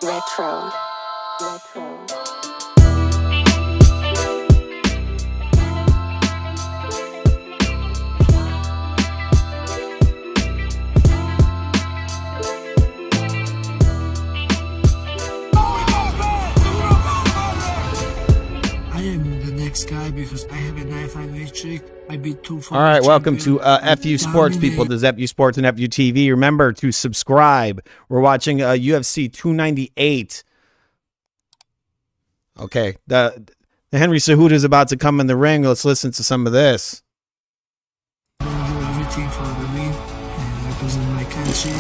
Retro. Guy because I have a 9-5 win streak. I beat 2 All right, welcome to FU Sports, people. This is FU Sports and FU TV. Remember to subscribe. We're watching UFC 298. Okay, the Henry Cejudo is about to come in the ring. Let's listen to some of this. I do everything for the win and represent my country,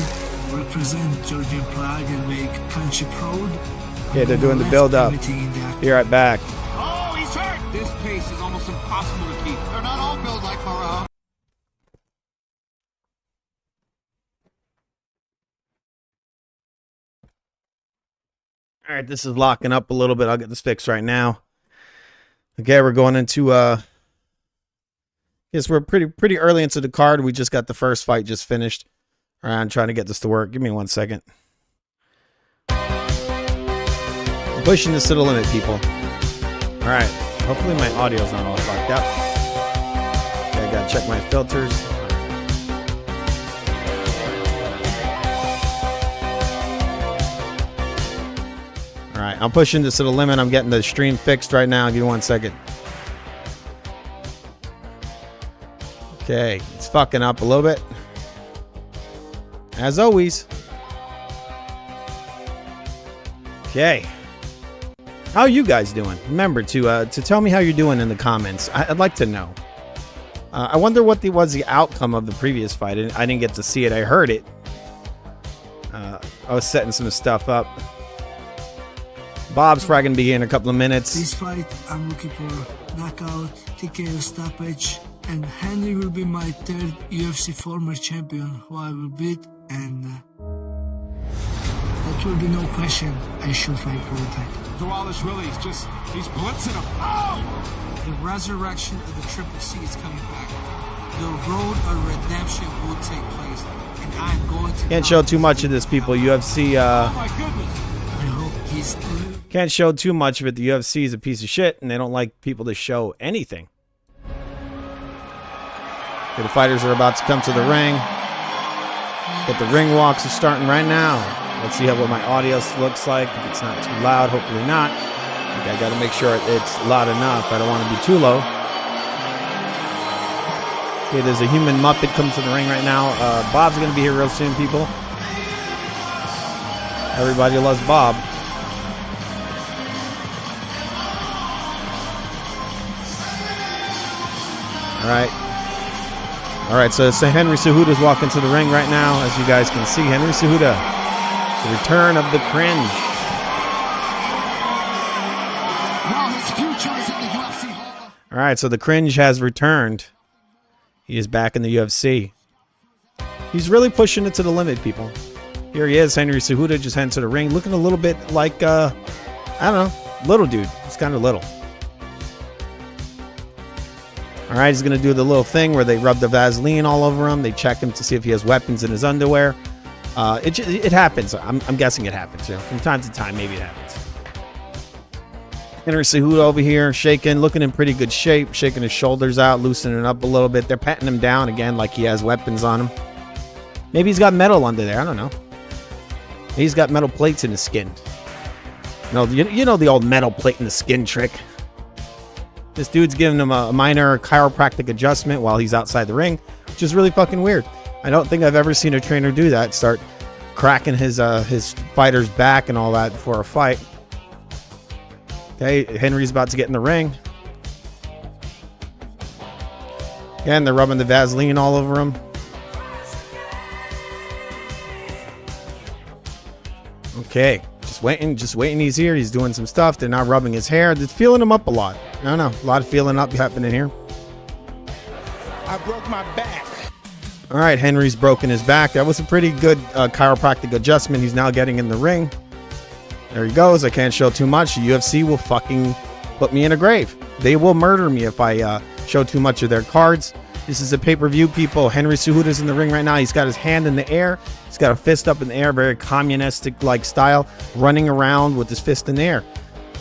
represent Georgian pride and make country proud. Yeah, they're doing the build-up. Be right back. This pace is almost impossible to keep. They're not all built like Morrow. All right, this is locking up a little bit. I'll get this fixed right now. Okay, we're going into yes, we're pretty early into the card. We just got the first fight just finished. All right, I'm trying to get this to work. Give me 1 second. I'm pushing this to the limit, people. All right. Hopefully my audio's not all fucked up. Okay, I gotta check my filters. All right, I'm pushing this to the limit. I'm getting the stream fixed right now. Give me 1 second. Okay, it's fucking up a little bit. As always. Okay. How are you guys doing? Remember to tell me how you're doing in the comments. I'd like to know. I wonder what was the outcome of the previous fight. I didn't get to see it. I heard it. I was setting some stuff up. Bob's probably going to be in a couple of minutes. This fight, I'm looking for knockout, TKO stoppage, and Henry will be my third UFC former champion who I will beat, and there will be no question I should fight for the title. Dualis really is just, he's blitzing him. Oh! The resurrection of the Triple C is coming back. The road of redemption will take place, and I'm going to... Can't show too much of this, people. UFC, Oh my goodness. I hope he's... Can't show too much of it. The UFC is a piece of shit, and they don't like people to show anything. Okay, the fighters are about to come to the ring. But the ring walks are starting right now. Let's see what my audio looks like. If it's not too loud, hopefully not. Okay, I got to make sure it's loud enough. I don't want to be too low. Okay, there's a human Muppet coming to the ring right now. Bob's going to be here real soon, people. Everybody loves Bob. All right, so Henry Cejudo is walking to the ring right now. As you guys can see, Henry Cejudo, the return of the cringe. All right, so the cringe has returned. He is back in the UFC. He's really pushing it to the limit, people. Here he is, Henry Cejudo, just heading to the ring, looking a little bit like, I don't know, little dude. He's kind of little. All right, he's going to do the little thing where they rub the Vaseline all over him. They check him to see if he has weapons in his underwear. It happens. I'm guessing it happens. You know, from time to time, maybe it happens. Henry Cejudo over here, shaking, looking in pretty good shape, shaking his shoulders out, loosening up a little bit. They're patting him down again like he has weapons on him. Maybe he's got metal under there. I don't know. He's got metal plates in his skin. You know the old metal plate in the skin trick. This dude's giving him a minor chiropractic adjustment while he's outside the ring, which is really fucking weird. I don't think I've ever seen a trainer do that. Start cracking his fighter's back and all that before a fight. Okay, Henry's about to get in the ring. Again, they're rubbing the Vaseline all over him. Okay, just waiting. He's here. He's doing some stuff. They're not rubbing his hair. They're feeling him up a lot. I don't know. A lot of feeling up happening here. I broke my back. All right, Henry's broken his back. That was a pretty good chiropractic adjustment. He's now getting in the ring. There he goes. I can't show too much. The UFC will fucking put me in a grave. They will murder me if I show too much of their cards. This is a pay-per-view, people. Henry Cejudo's in the ring right now. He's got his hand in the air. He's got a fist up in the air, very communistic-like style, running around with his fist in the air.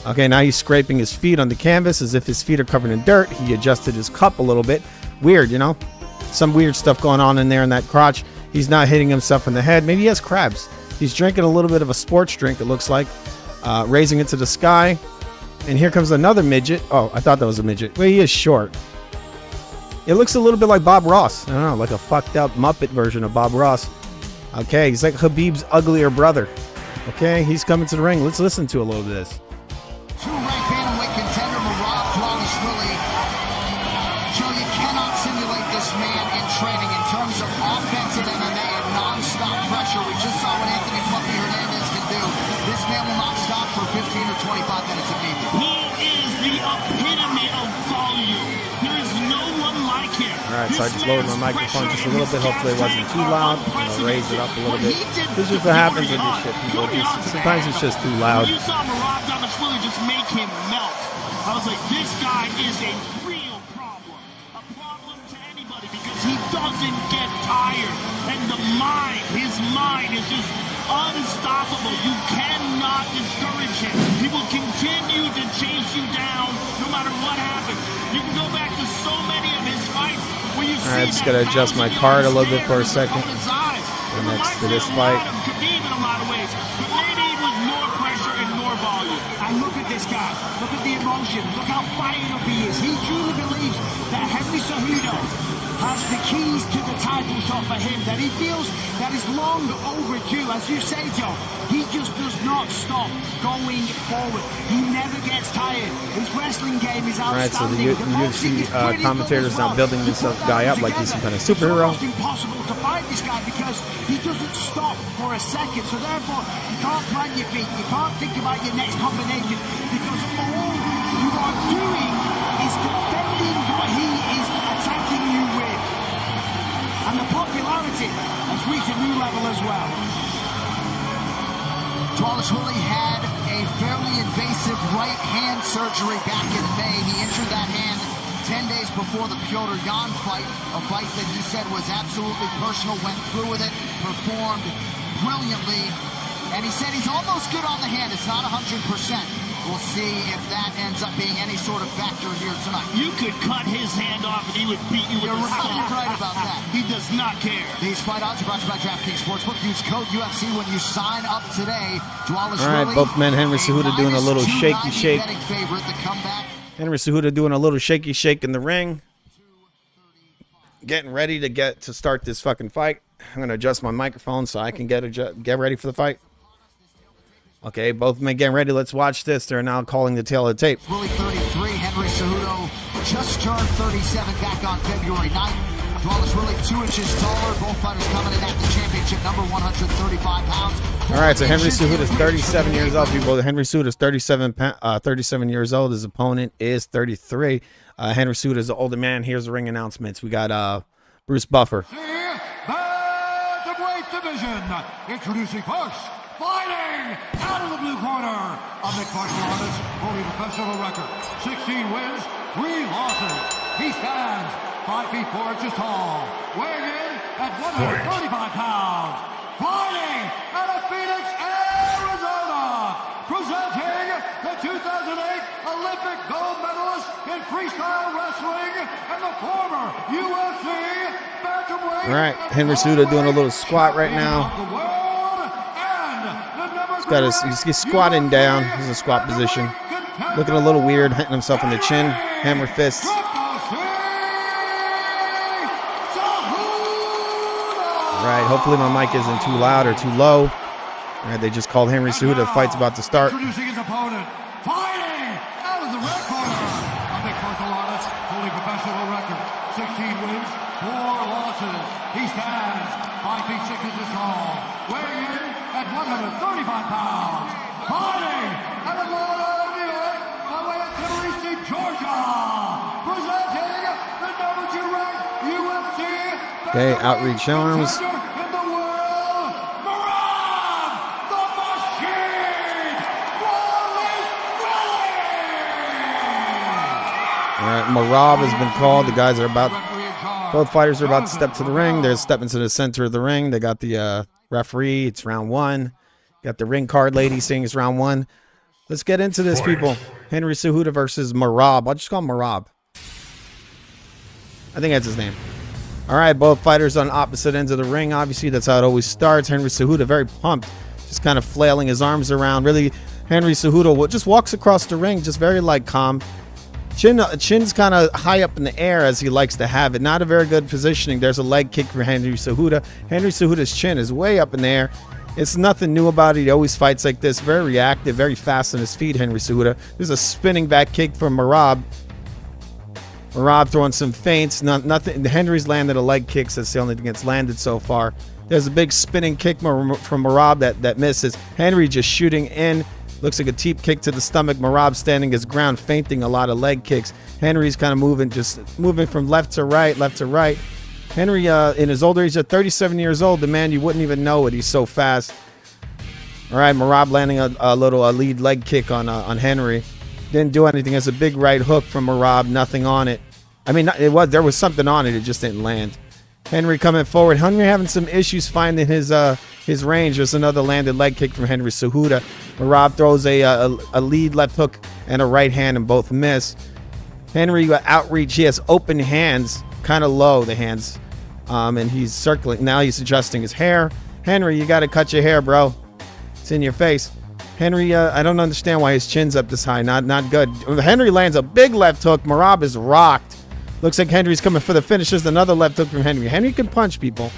Okay, now he's scraping his feet on the canvas as if his feet are covered in dirt. He adjusted his cup a little bit. Weird, you know? Some weird stuff going on in there in that crotch. He's not hitting himself in the head. Maybe he has crabs. He's drinking a little bit of a sports drink, it looks like, raising it to the sky. And here comes another midget. Oh, I thought that was a midget. Well, he is short. It looks a little bit like Bob Ross. I don't know, like a fucked up Muppet version of Bob Ross. Okay, he's like Khabib's uglier brother. Okay, he's coming to the ring. Let's listen to a little bit of this. Two-rank bantamweight contender Merab Dvalishvili. Joe, you cannot simulate this man in training in terms of offensive MMA and non-stop pressure. We just saw what Anthony Fluffy Hernandez can do. This man will not stop for 15 or 25 minutes if needed. He is the epitome of volume. There is no one like him. All right, so I just lowered my microphone just a little bit. Hopefully it wasn't too loud. I'm going to raise it up a little bit. This is what happens with this shit, people. Sometimes it's just too loud. You saw Merab Dvalishvili just make him melt. I was like, this guy is a real problem. A problem to anybody because he doesn't get tired. And the mind, his mind is just unstoppable. You cannot discourage him. He will continue to chase you down no matter what happens. You can go back to so many of his fights where you see. All right, just gotta adjust my card a little bit for a second. And next to this fight. Khabib in a lot of ways, but maybe with more pressure and more volume. And look at this guy. Look at the emotion. Look how fired up he is. He truly believes that Henry Cejudo has the keys to the title shot for him, that he feels that is long overdue. As you say, Joe, he just does not stop going forward. He never gets tired. His wrestling game is outstanding. All right, so the UFC commentators now building this guy up like he's some kind of superhero. It's impossible to fight this guy because he doesn't stop for a second. So therefore, you can't plant your feet. You can't think about your next combination because all you are doing is defending what he is attacking you with. And the popularity has reached a new level as well. Dvalishvili had a fairly invasive right hand surgery back in May. He injured that hand 10 days before the Petr Yan fight, a fight that he said was absolutely personal, went through with it, performed brilliantly, and he said he's almost good on the hand. It's not 100%. We'll see if that ends up being any sort of factor here tonight. You could cut his hand off and he would beat you with a stone. You're right about that. He does not care. These fight odds are brought to you by DraftKings Sportsbook. Use code UFC when you sign up today. All right, both men. Henry Cejudo doing a little shaky shake. Henry Cejudo doing a little shaky shake in the ring. Getting ready to start this fucking fight. I'm gonna adjust my microphone so I can get ready for the fight. Okay, both men getting ready. Let's watch this. They're now calling the tail of the tape. Really 33. Henry Cejudo just turned 37 back on February 9th. Dvalishvili 2 inches taller. Both fighters coming in at the championship number, 135 pounds. All right, so Henry Cejudo is 37 years old, people. Henry Cejudo is 37 years old. His opponent is 33. Henry Cejudo is the older man. Here's the ring announcements. We got Bruce Buffer. Bantamweight division. Introducing first, fighting out of the blue corner, a mixed martial artist holding professional record, 16 wins, 3 losses. He stands 5 feet 4 inches tall, weighing in at 135 pounds. Fighting out of Phoenix, Arizona, presenting the 2008 Olympic gold medalist in freestyle wrestling and the former UFC bantamweight. All right, Henry Cejudo doing a little squat right now. He's squatting down. He's in a squat position. Looking a little weird, hitting himself in the chin. Hammer fists. All right, hopefully my mic isn't too loud or too low. All right, they just called Henry Cejudo. The fight's about to start. Introducing his opponent, fighting out of the red corner, a mixed martial artist holding professional record, 16 wins, 4 losses. He stands 5 feet 6 inches tall, weighing in at 135 pounds. Fighting out of New York, by way of Tbilisi, Georgia, presenting the number 2 ranked UFC. Okay, outreach arms. All right, Merab has been called. The guys are about Both fighters are about to step to the ring. They're stepping to the center of the ring. They got the referee. It's round one. Got the ring card lady saying it's round one. Let's get into this, people. Henry Cejudo versus Merab. I'll just call him Merab. I think that's his name. All right, both fighters on opposite ends of the ring. Obviously, that's how it always starts. Henry Cejudo very pumped, just kind of flailing his arms around. Really, Henry Cejudo just walks across the ring, just very calm. Chin's kind of high up in the air as he likes to have it. Not a very good positioning. There's a leg kick for Henry Cejudo. Henry Cejudo's chin is way up in the air. It's nothing new about it. He always fights like this. Very reactive, very fast on his feet, Henry Cejudo. There's a spinning back kick from Merab. Merab throwing some feints. Nothing. Henry's landed a leg kick. That's the only thing that's landed so far. There's a big spinning kick from Merab that misses. Henry just shooting in. Looks like a teep kick to the stomach. Merab standing his ground, feinting a lot of leg kicks. Henry's kind of moving from left to right. Henry, in his older age, at 37 years old, the man, you wouldn't even know it. He's so fast. All right, Merab landing a lead leg kick on Henry. Didn't do anything. There's a big right hook from Merab. Nothing on it. I mean, there was something on it. It just didn't land. Henry coming forward. Henry having some issues finding his range. There's another landed leg kick from Henry Cejudo. Merab throws a lead left hook and a right hand, and both miss. Henry outreach. He has open hands, kind of low, the hands. And he's circling. Now he's adjusting his hair. Henry, you got to cut your hair, bro. It's in your face. Henry, I don't understand why his chin's up this high. Not good. Henry lands a big left hook. Merab is rocked. Looks like Henry's coming for the finish. There's another left hook from Henry. Henry can punch, people.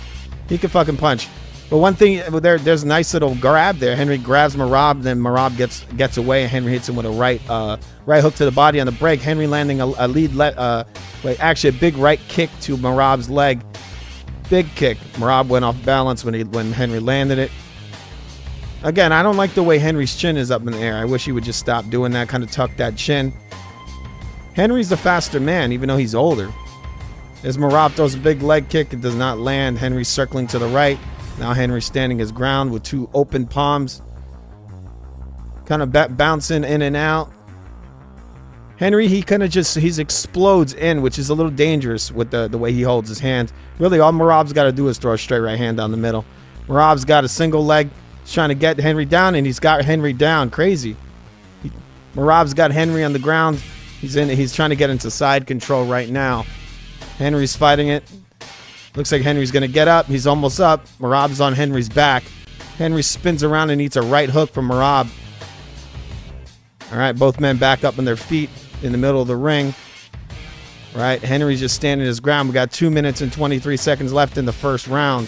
He can fucking punch. But one thing, there's a nice little grab there. Henry grabs Merab, then Merab gets away, and Henry hits him with a right hook to the body on the break. Henry landing a big right kick to Merab's leg. Big kick. Merab went off balance when Henry landed it. Again, I don't like the way Henry's chin is up in the air. I wish he would just stop doing that, kind of tuck that chin. Henry's the faster man, even though he's older. As Merab throws a big leg kick, it does not land. Henry's circling to the right. Now Henry's standing his ground with two open palms. Kind of bouncing in and out. Henry, he explodes in, which is a little dangerous with the way he holds his hand. Really, all Merab's got to do is throw a straight right hand down the middle. Merab's got a single leg. He's trying to get Henry down, and he's got Henry down. Crazy. Merab's got Henry on the ground. He's trying to get into side control right now. Henry's fighting it. Looks like Henry's going to get up. He's almost up. Merab's on Henry's back. Henry spins around and eats a right hook from Merab. All right, both men back up on their feet in the middle of the ring. All right, Henry's just standing his ground. We got 2 minutes and 23 seconds left in the first round.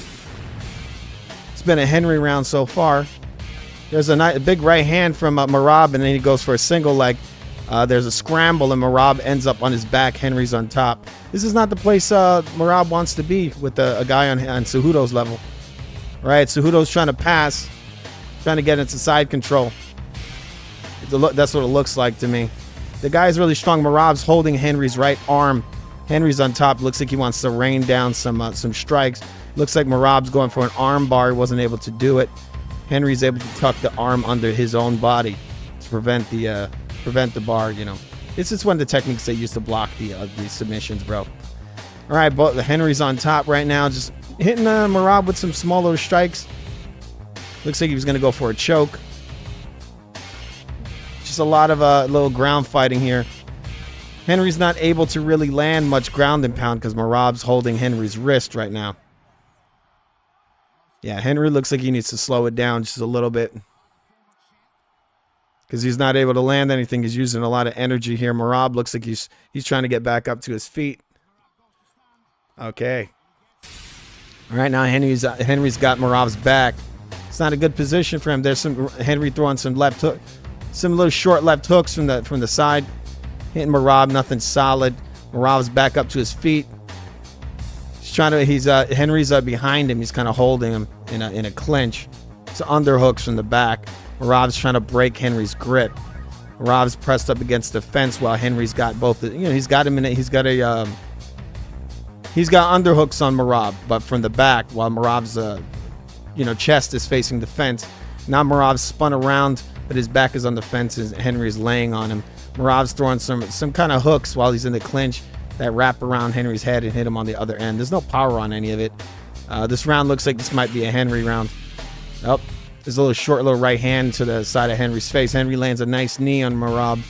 It's been a Henry round so far. There's a big right hand from Merab, and then he goes for a single leg. There's a scramble, and Merab ends up on his back. Henry's on top. This is not the place Merab wants to be with a guy on Cejudo's level. All right, Cejudo's trying to pass, trying to get into side control. That's what it looks like to me. The guy's really strong. Merab's holding Henry's right arm. Henry's on top. Looks like he wants to rain down some strikes. Looks like Merab's going for an arm bar. He wasn't able to do it. Henry's able to tuck the arm under his own body to prevent the bar. You know, this is one of the techniques they use to block the submissions, bro. All right, but Henry's on top right now, just hitting Merab with some small little strikes. Looks like he was going to go for a choke. Just a lot of little ground fighting here. Henry's not able to really land much ground and pound because Merab's holding Henry's wrist right now. Yeah, Henry looks like he needs to slow it down just a little bit because he's not able to land anything. He's using a lot of energy here. Merab looks like he's trying to get back up to his feet. Okay. All right, now Henry's got Merab's back. It's not a good position for him. There's some Henry throwing some left hook, some little short left hooks from the side, hitting Merab. Nothing solid. Merab's back up to his feet. Henry's behind him. He's kind of holding him in a clinch. It's underhooks from the back. Merab's trying to break Henry's grip. Merab's pressed up against the fence while Henry's got both. He's got him in it. He's got underhooks on Merab, but from the back while Merab's chest is facing the fence. Now Merab's spun around, but his back is on the fence and Henry's laying on him. Merab's throwing some kind of hooks while he's in the clinch, that wrap around Henry's head and hit him on the other end. There's no power on any of it. This round looks like this might be a Henry round. Oh, there's a little short little right hand to the side of Henry's face. Henry lands a nice knee on Merab.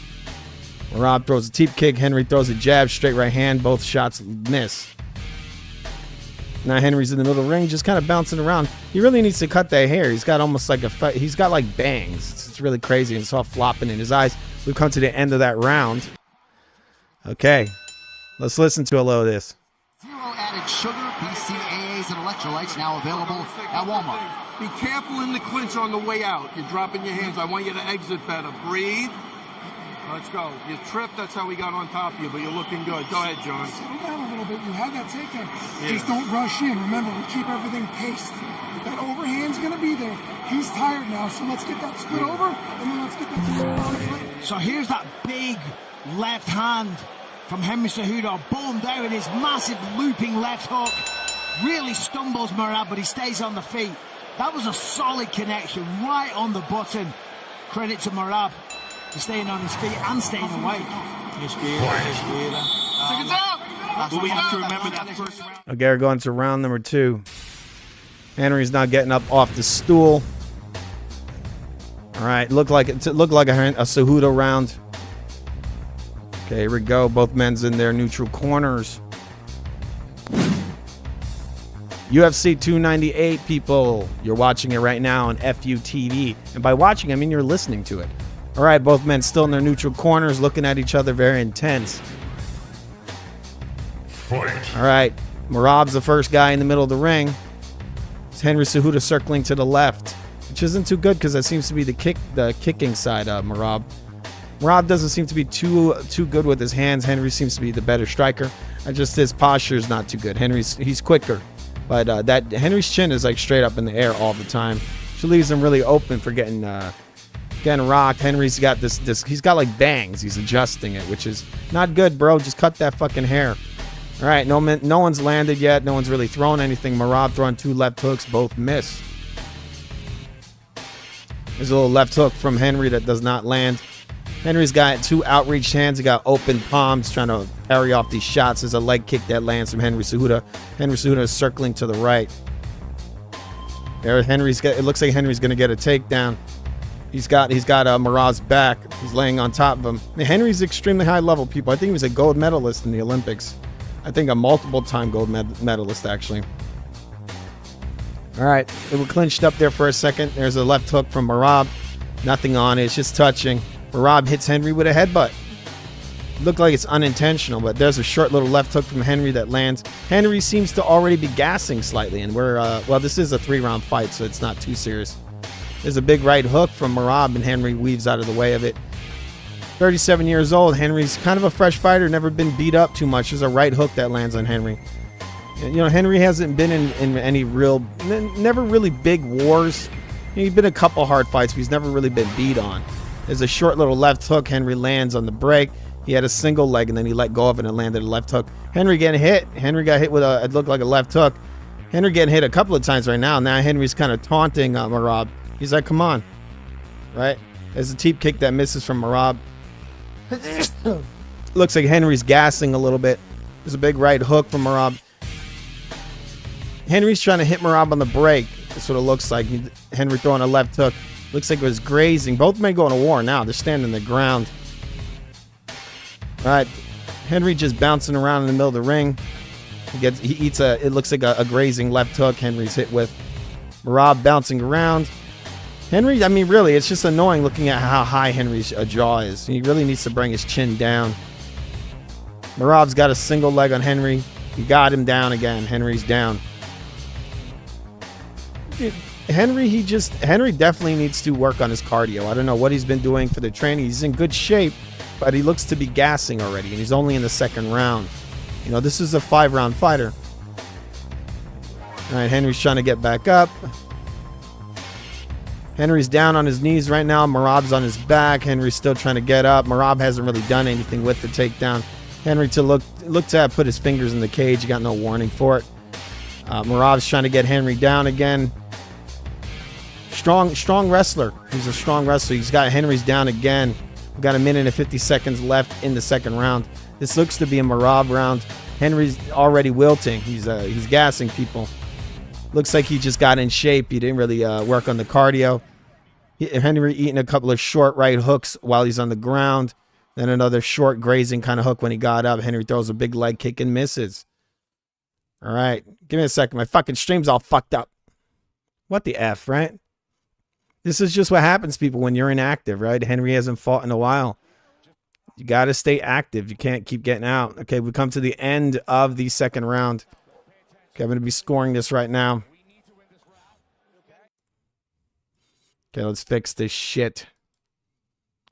Merab throws a teep kick. Henry throws a jab, straight right hand. Both shots miss. Now Henry's in the middle of the ring, just kind of bouncing around. He really needs to cut that hair. He's got almost like he's got like bangs. It's really crazy. It's all flopping in his eyes. We've come to the end of that round. Okay, let's listen to a little of this. Zero added sugar, BCAAs, and electrolytes now available at Walmart. Be careful in the clinch on the way out. You're dropping your hands. I want you to exit better. Breathe. Let's go. You tripped. That's how we got on top of you, but you're looking good. Go ahead, John. Slow down a little bit. You have that takedown. Yeah. Just don't rush in. Remember, we keep everything paced. That overhand's going to be there. He's tired now, so let's get that split over, and then let's get that to. So here's that big left hand from Henry Cejudo. Boom, down with his massive looping left hook. Really stumbles Merab, but he stays on the feet. That was a solid connection right on the button. Credit to Merab for staying on his feet and staying awake. But we have to remember that first round. Okay, we're going to round number 2. Henry's not getting up off the stool. All right, looked like a Cejudo round. Okay, here we go. Both men's in their neutral corners. UFC 298, people. You're watching it right now on FUTV. And by watching, I mean you're listening to it. All right, both men still in their neutral corners, looking at each other, very intense. Fight. All right, Merab's the first guy in the middle of the ring. It's Henry Cejudo circling to the left, which isn't too good because that seems to be the kicking side of Merab. Merab doesn't seem to be too good with his hands. Henry seems to be the better striker. Just his posture is not too good. He's quicker, but that Henry's chin is like straight up in the air all the time, which leaves him really open for getting rocked. Henry's got this he's got like bangs. He's adjusting it, which is not good, bro. Just cut that fucking hair. All right, no one's landed yet. No one's really thrown anything. Merab throwing 2 left hooks, both miss. There's a little left hook from Henry that does not land. Henry's got 2 outreached hands. He got open palms trying to parry off these shots. There's a leg kick that lands from Henry Cejudo. Henry Cejudo is circling to the right. There, it looks like Henry's going to get a takedown. He's got Merab's back. He's laying on top of him. Henry's extremely high level, people. I think he was a gold medalist in the Olympics. I think a multiple-time gold medalist, actually. All right, it was clinched up there for a second. There's a left hook from Merab. Nothing on it. It's just touching. Merab hits Henry with a headbutt. Looked like it's unintentional, but there's a short little left hook from Henry that lands. Henry seems to already be gassing slightly, and well, this is a 3-round fight, so it's not too serious. There's a big right hook from Merab, and Henry weaves out of the way of it. 37 years old. Henry's kind of a fresh fighter, never been beat up too much. There's a right hook that lands on Henry. You know, Henry hasn't been in any never really big wars. He's been in a couple hard fights, but he's never really been beat on. There's a short little left hook Henry lands on the break. He had a single leg, and then he let go of it and landed a left hook. Henry getting hit. Henry got hit with it looked like a left hook. Henry getting hit a couple of times right now. Now Henry's kind of taunting Merab. He's like, come on. Right? There's a teep kick that misses from Merab. Looks like Henry's gassing a little bit. There's a big right hook from Merab. Henry's trying to hit Merab on the break. That's what it looks like. Henry throwing a left hook. Looks like it was grazing. Both men going to war now. They're standing the ground. All right. Henry just bouncing around in the middle of the ring. He eats it looks like a grazing left hook Henry's hit with. Merab bouncing around. Henry, I mean, really, it's just annoying looking at how high Henry's jaw is. He really needs to bring his chin down. Merab's got a single leg on Henry. He got him down again. Henry's down. Henry definitely needs to work on his cardio. I don't know what he's been doing for the training. He's in good shape, but he looks to be gassing already, and he's only in the 2nd round. You know, this is a 5-round fighter. All right, Henry's trying to get back up. Henry's down on his knees right now. Merab's on his back. Henry's still trying to get up. Merab hasn't really done anything with the takedown. Henry to look to put his fingers in the cage. He got no warning for it. Merab's trying to get Henry down again. Strong wrestler. He's a strong wrestler. He's got Henry's down again. We've got 1 minute and 50 seconds left in the 2nd round. This looks to be a Merab round. Henry's already wilting. He's gassing people. Looks like he just got in shape. He didn't really work on the cardio. Henry eating a couple of short right hooks while he's on the ground. Then another short grazing kind of hook when he got up. Henry throws a big leg kick and misses. All right. Give me a second. My fucking stream's all fucked up. What the F, right? This is just what happens, people, when you're inactive, right? Henry hasn't fought in a while. You got to stay active. You can't keep getting out. Okay, we come to the end of the second round. Okay, I'm going to be scoring this right now. Okay, let's fix this shit.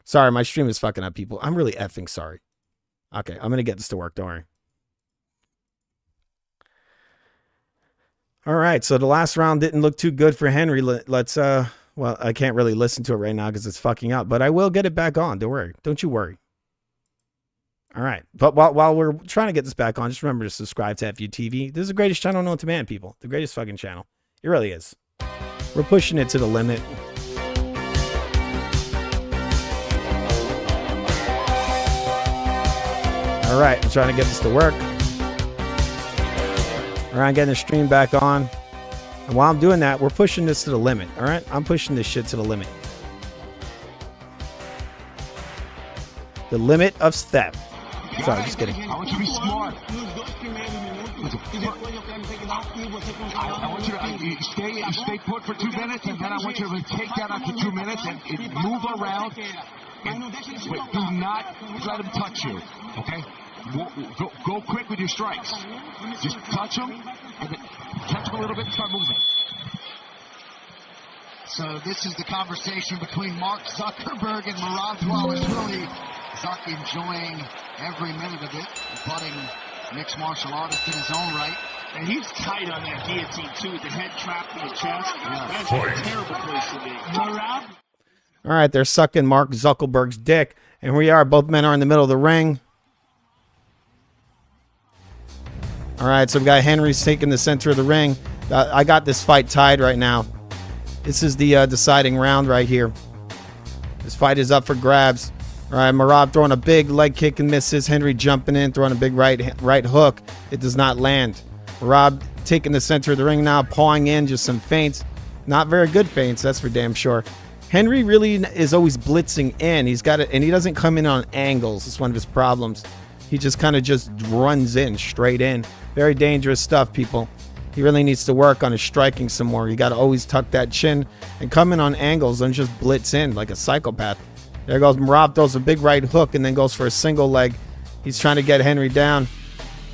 Sorry, my stream is fucking up, people. I'm really effing sorry. Okay, I'm going to get this to work. Don't worry. All right, so the last round didn't look too good for Henry. Let's, well, I can't really listen to it right now because it's fucking up, but I will get it back on. Don't worry. Don't you worry. All right, but while we're trying to get this back on, just remember to subscribe to FUTV. This is the greatest channel known to man, people. The greatest fucking channel. It really is. We're pushing it to the limit. All right, I'm trying to get this to work. All right, I'm getting the stream back on. And while I'm doing that, we're pushing this to the limit. All right, I'm pushing this shit to the limit. The limit of theft. Sorry, just kidding. I want you to be smart. I want you to stay put for 2 minutes, and then I want you to take that after 2 minutes and move around. But do not let him touch you, okay? Go quick with your strikes. Just touch him, and then catch him a little bit and start moving. So this is the conversation between Mark Zuckerberg and Merab Dvalishvili. Zuck enjoying every minute of it, budding mixed martial artist in his own right. And he's tight on that guillotine, too, with the head trapped in the chest. That's a terrible place to be. Merab? All right, they're sucking Mark Zuckerberg's dick. And here we are. Both men are in the middle of the ring. All right, so we got Henry's taking the center of the ring. I got this fight tied right now. This is the deciding round right here. This fight is up for grabs. All right, Merab throwing a big leg kick and misses. Henry jumping in, throwing a big right hook. It does not land. Merab taking the center of the ring now, pawing in just some feints. Not very good feints, that's for damn sure. Henry really is always blitzing in. He's got it, and he doesn't come in on angles. It's one of his problems. He just kind of just runs in, straight in. Very dangerous stuff, people. He really needs to work on his striking some more. You got to always tuck that chin and come in on angles and just blitz in like a psychopath. There goes Merab, throws a big right hook and then goes for a single leg. He's trying to get Henry down.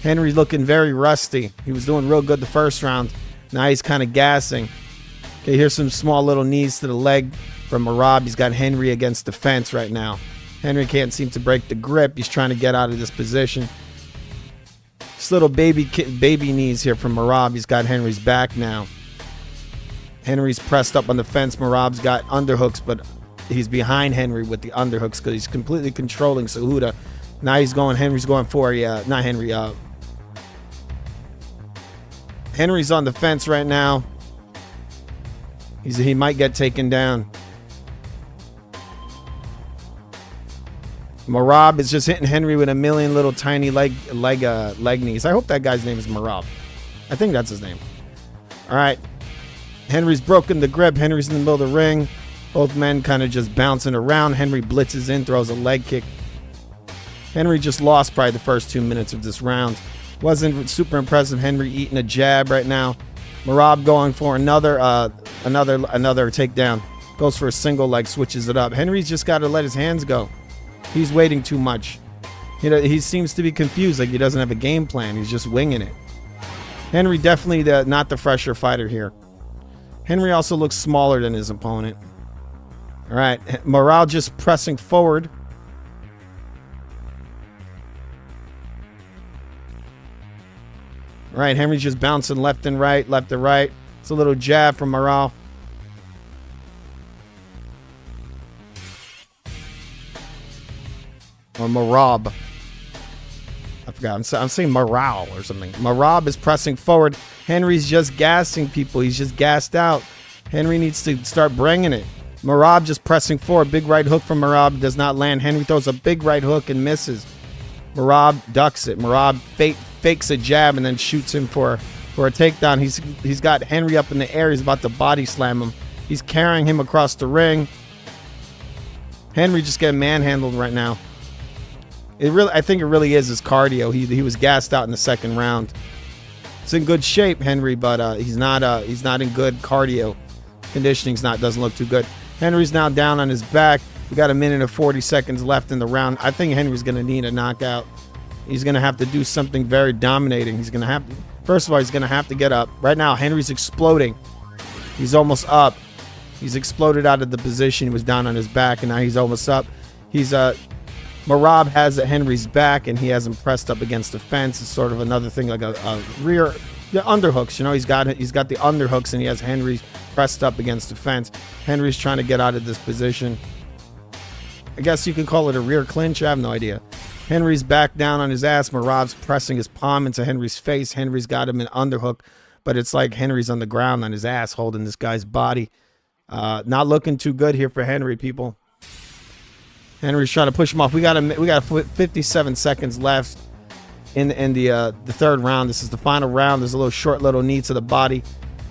Henry looking very rusty. He was doing real good the first round. Now he's kind of gassing. Okay, here's some small little knees to the leg from Merab. He's got Henry against the fence right now. Henry can't seem to break the grip. He's trying to get out of this position. Just little baby knees here from Merab. He's got Henry's back now. Henry's pressed up on the fence. Merab's got underhooks, but he's behind Henry with the underhooks because he's completely controlling Cejudo. Now he's going, Henry's going for, not Henry, Henry's on the fence right now. He might get taken down. Merab is just hitting Henry with a million little tiny leg knees. I hope that guy's name is Merab. I think that's his name. All right. Henry's broken the grip. Henry's in the middle of the ring. Both men kind of just bouncing around. Henry blitzes in, throws a leg kick. Henry just lost probably the first 2 minutes of this round. Wasn't super impressive. Henry eating a jab right now. Merab going for another takedown. Goes for a single leg, switches it up. Henry's just got to let his hands go. He's waiting too much. He seems to be confused, like he doesn't have a game plan. He's just winging it. Henry definitely not the fresher fighter here. Henry also looks smaller than his opponent. All right, Merab just pressing forward. All right, Henry's just bouncing left and right, left to right. It's a little jab from Merab. Or Merab. I forgot. I'm saying morale or something. Merab is pressing forward. Henry's just gassing people. He's just gassed out. Henry needs to start bringing it. Merab just pressing forward. Big right hook from Merab does not land. Henry throws a big right hook and misses. Merab ducks it. Merab fakes a jab and then shoots him for a takedown. He's got Henry up in the air. He's about to body slam him. He's carrying him across the ring. Henry just getting manhandled right now. I think it really is his cardio. He was gassed out in the second round. It's in good shape, Henry, but he's not in good cardio. Conditioning's doesn't look too good. Henry's now down on his back. We got 1 minute and 40 seconds left in the round. I think Henry's going to need a knockout. He's going to have to do something very dominating. He's going to have to, first of all, he's going to have to get up. Right now, Henry's exploding. He's almost up. He's exploded out of the position. He was down on his back, and now he's almost up. Merab has Henry's back, and he has him pressed up against the fence. It's sort of another thing, like a rear, the underhooks. You know, he's got the underhooks, and he has Henry pressed up against the fence. Henry's trying to get out of this position. I guess you can call it a rear clinch. I have no idea. Henry's back down on his ass. Merab's pressing his palm into Henry's face. Henry's got him in underhook, but it's like Henry's on the ground on his ass holding this guy's body. Not looking too good here for Henry, people. Henry's trying to push him off. We got 57 seconds left in the third round. This is the final round. There's a short little knee to the body.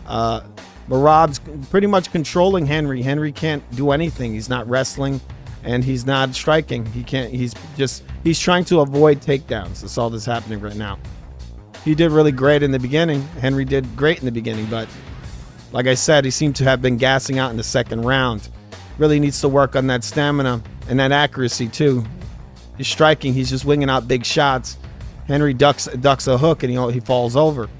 Merab's pretty much controlling Henry. Henry can't do anything. He's not wrestling, and he's not striking. He can't. He's trying to avoid takedowns. That's all that's happening right now. He did really great in the beginning. Henry did great in the beginning, but like I said, he seemed to have been gassing out in the second round. Really needs to work on that stamina and that accuracy too. He's striking. He's just winging out big shots. Henry ducks a hook, and he falls over.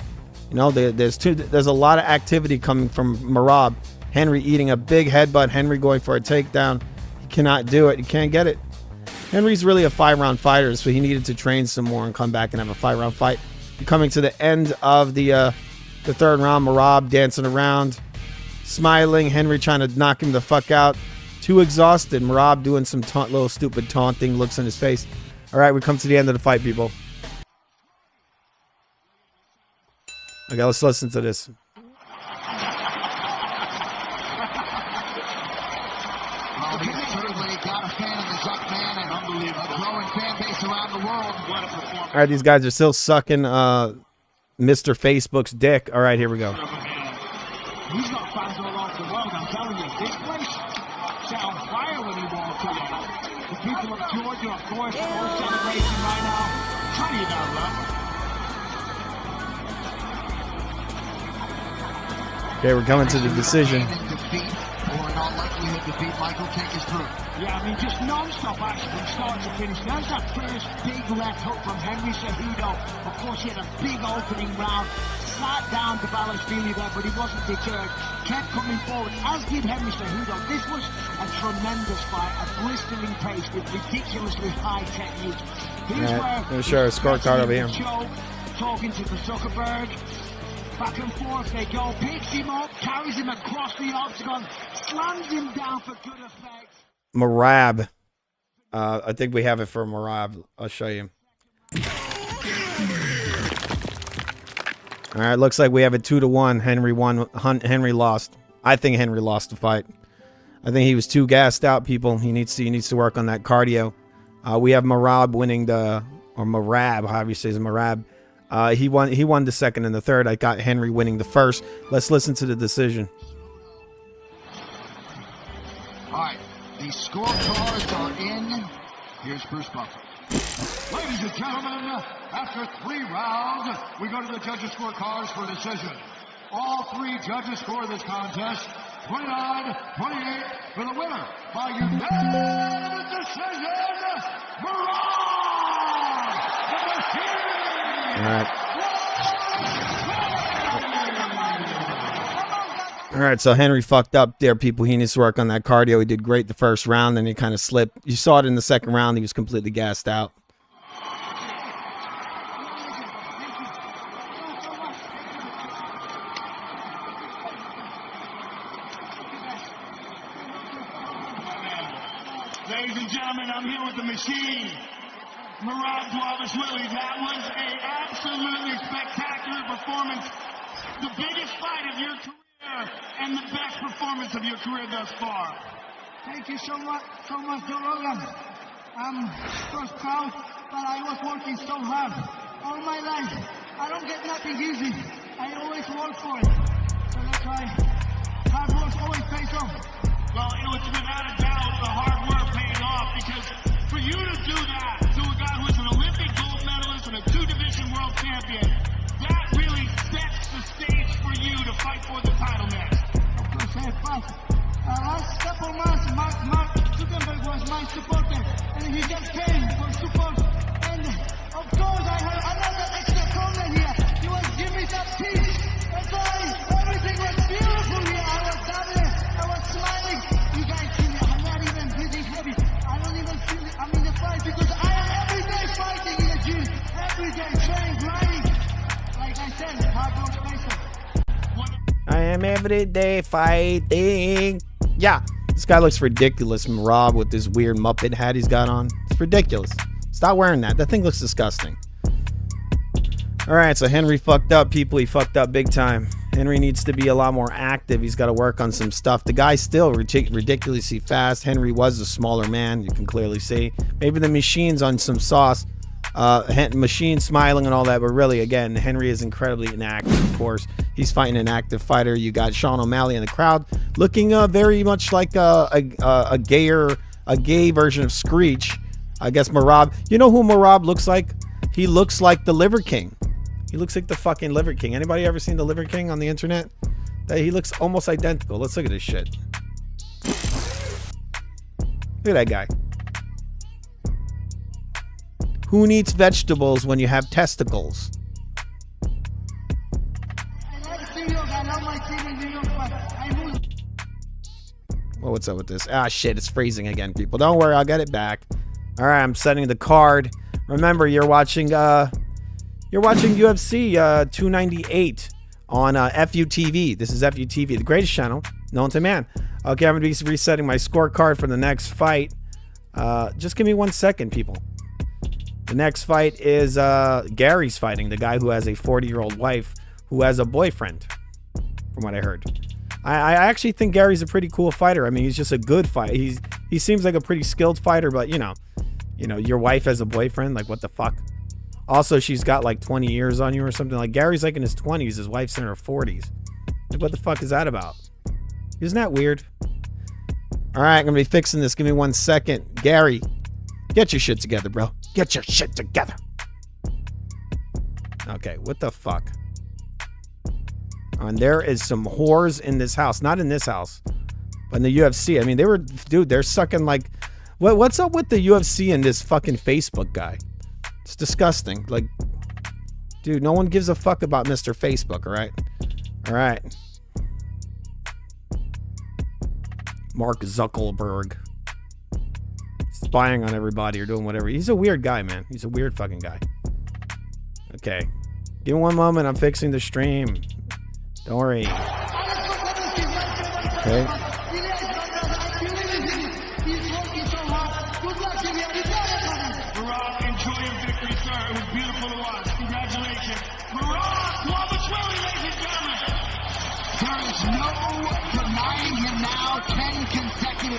You know, there's a lot of activity coming from Merab. Henry eating a big headbutt. Henry going for a takedown. He cannot do it. He can't get it. Henry's really a 5-round fighter, so he needed to train some more and come back and have a 5-round fight. Coming to the end of the third round, Merab dancing around, smiling. Henry trying to knock him the fuck out. Too exhausted. Merab doing some little stupid taunting looks on his face. All right, we come to the end of the fight, people. Okay, let's listen to this. All right, these guys are still sucking Mr. Facebook's dick. All right, here we go. He's got fans all over the world, I'm telling you. This place set on fire when he walked out. The people of Georgia, of course, are all celebrating right now. Try it out, love. Okay, we're coming to the decision. Yeah, I mean, just non-stop action from start to finish. There's that first big left hook from Henry Cejudo. Of course, he had a big opening round. Sat down to balance Feely there, but he wasn't deterred. Kept coming forward, as did Henry Cejudo. This was a tremendous fight, a blistering pace with ridiculously high technique. Here's where let me show a scorecard over here. Talking to the Zuckerberg. Back and forth they go. Picks him up, carries him across the octagon, slams him down for good effect. Merab. I think we have it for Merab. I'll show you. All right, looks like we have it 2-1. Henry won. Henry lost. I think Henry lost the fight. I think he was too gassed out, people. He needs to work on that cardio. We have Merab winning or Merab, however you say it, Merab. He won the second and the third. I got Henry winning the first. Let's listen to the decision. All right, the scorecards are in. Here's Bruce Buffer. Ladies and gentlemen, after 3 rounds, we go to the judges' scorecards for decision. All 3 judges score this contest 29-28 for the winner by unanimous decision, Merab! All right, so Henry fucked up there, people. He needs to work on that cardio. He did great the first round, then he kind of slipped. You saw it in the second round. He was completely gassed out. Ladies and gentlemen, I'm here with the machine. Merab Dvalishvili, that was an absolutely spectacular performance. The biggest fight of your career and the best performance of your career thus far. Thank you so much, Joe Rogan. I'm so proud but I was working so hard all my life. I don't get nothing easy. I always work for it. So that's why hard work always pays off. Well, it's without a doubt the hard work paying off, because for you to do that to a guy who's an Olympic gold medalist and a 2-division world champion, that really sets the stage for you to fight for the title next. Of course, I fought. Last couple months, Mark Zuckerberg was my supporter, and he just came for support. And of course, I had another extra corner here. He was giving me some peace. That's why everything was beautiful here. I was down there. I was smiling. You guys see me. I'm not even breathing heavy. I don't even feel it. I'm in the fight because I am every day fighting in the gym. Every day training, grinding. Like I said, hard work pays off. I am every day fighting. Yeah, this guy looks ridiculous, Rob, with this weird Muppet hat he's got on. It's ridiculous. Stop wearing that. That thing looks disgusting. All right, so Henry fucked up, people. He fucked up big time. Henry needs to be a lot more active. He's got to work on some stuff. The guy's still ridiculously fast. Henry was a smaller man, you can clearly see. Maybe the machine's on some sauce. Machine smiling and all that, but really, again, Henry is incredibly inactive. Of course, he's fighting an active fighter. You got Sean O'Malley in the crowd, looking very much like a gay version of Screech. I guess Merab. You know who Merab looks like? He looks like the Liver King. He looks like the fucking Liver King. Anybody ever seen the Liver King on the internet? He looks almost identical. Let's look at this shit. Look at that guy. Who needs vegetables when you have testicles? Well, what's up with this? Ah, shit, it's freezing again, people. Don't worry, I'll get it back. All right, I'm setting the card. Remember, you're watching UFC 298 on FUTV. This is FUTV, the greatest channel known to man. Okay, I'm going to be resetting my scorecard for the next fight. Just give me 1 second, people. The next fight is Gary's fighting, the guy who has a 40-year-old wife who has a boyfriend, from what I heard. I actually think Gary's a pretty cool fighter. I mean, he's just a good fighter. He seems like a pretty skilled fighter, but you know, your wife has a boyfriend, like what the fuck? Also, she's got like 20 years on you or something. Like Gary's like in his 20s, his wife's in her 40s. Like what the fuck is that about? Isn't that weird? All right, I'm gonna be fixing this. Give me 1 second. Gary, get your shit together, bro. Get your shit together. Okay, what the fuck? And there is some whores in this house. Not in this house, but in the UFC. I mean, they're sucking like... What's up with the UFC and this fucking Facebook guy? It's disgusting. Like, dude, no one gives a fuck about Mr. Facebook, all right? All right. Mark Zuckerberg. Spying on everybody or doing whatever. He's a weird guy, man. He's a weird fucking guy. Okay. Give me 1 moment. I'm fixing the stream. Don't worry. Okay.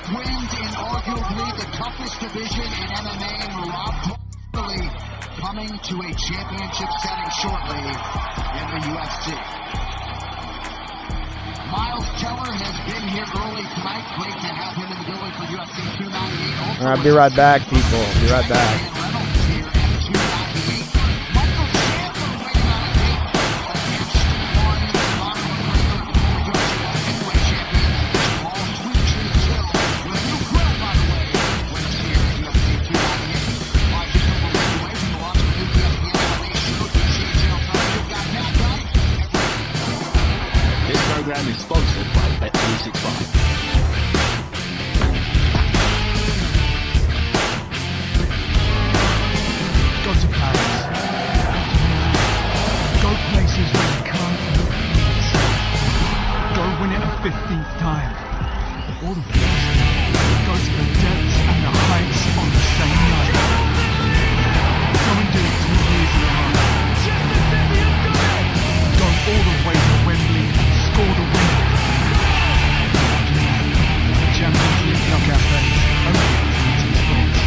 Wins in arguably the toughest division in MMA. Merab coming to a championship setting shortly in the UFC. Miles Teller has been here early tonight. Great to have him in the building for UFC 298. All right, I'll be right back, people. I'll be right back. Program is sponsored by Bet365. Go to Paris. Go places where you can't look peace. Go win it a 15th time. All the best. Go to the depths and the heights on the same night. Go and do it 2 years in a row. Go all the way to Wembley and score the win. The Champions League knockout phase. Only at 2 Sports.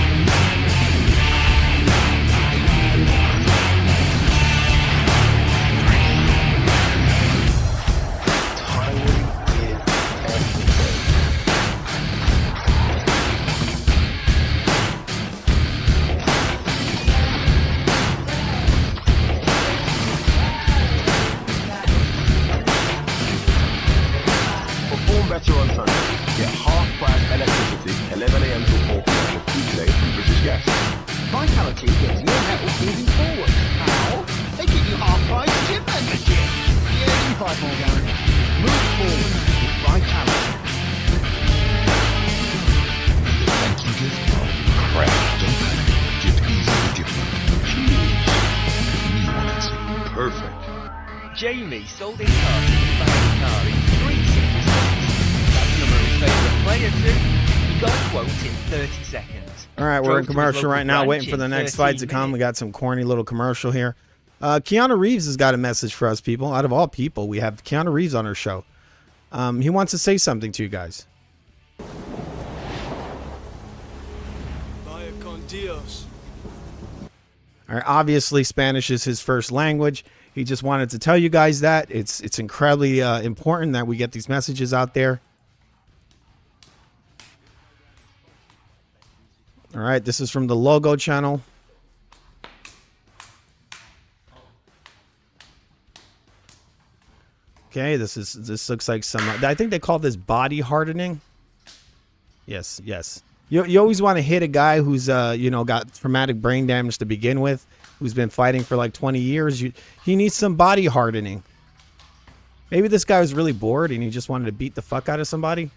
fight more, Gary. Move forward with vitality. Thank you, Gift. Crap, don't panic. Gift easily different. Perfect. Jamie sold his car to the car in 3 simple steps. That's the number of his favourite player too. He got a quote in 30 seconds. All right, we're in commercial right now, waiting for the next fight to come. We got some corny little commercial here. Keanu Reeves has got a message for us, people. Out of all people, we have Keanu Reeves on our show. He wants to say something to you guys. Vaya con Dios. All right, obviously, Spanish is his first language. He just wanted to tell you guys that. It's incredibly important that we get these messages out there. All right, this is from the Logo channel. Okay, this looks like some. I think they call this body hardening. Yes. You always want to hit a guy who's got traumatic brain damage to begin with, who's been fighting for like 20 years. He needs some body hardening. Maybe this guy was really bored and he just wanted to beat the fuck out of somebody.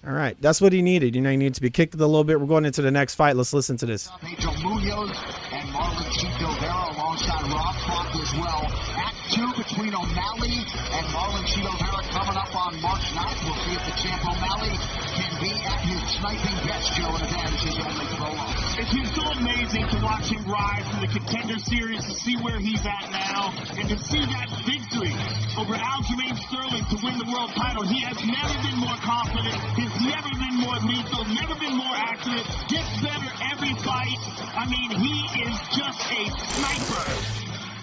All right, that's what he needed. He needed to be kicked a little bit. We're going into the next fight. Let's listen to this. Pedro Munoz and Marlon Chito Vera alongside Rob Font as well. Act 2 between O'Malley and Marlon Chito Vera coming up on March 9th. We'll see if the champ O'Malley can be at his sniping best, Joe, and advantage his only prolong. It's been so amazing to watch him rise from the Contender Series to see where he's at now and to see that victory over Aljamain Sterling to win the world title. He has never been more confident. He's never been more lethal, never been more accurate, gets better every fight. I mean, he is just a sniper.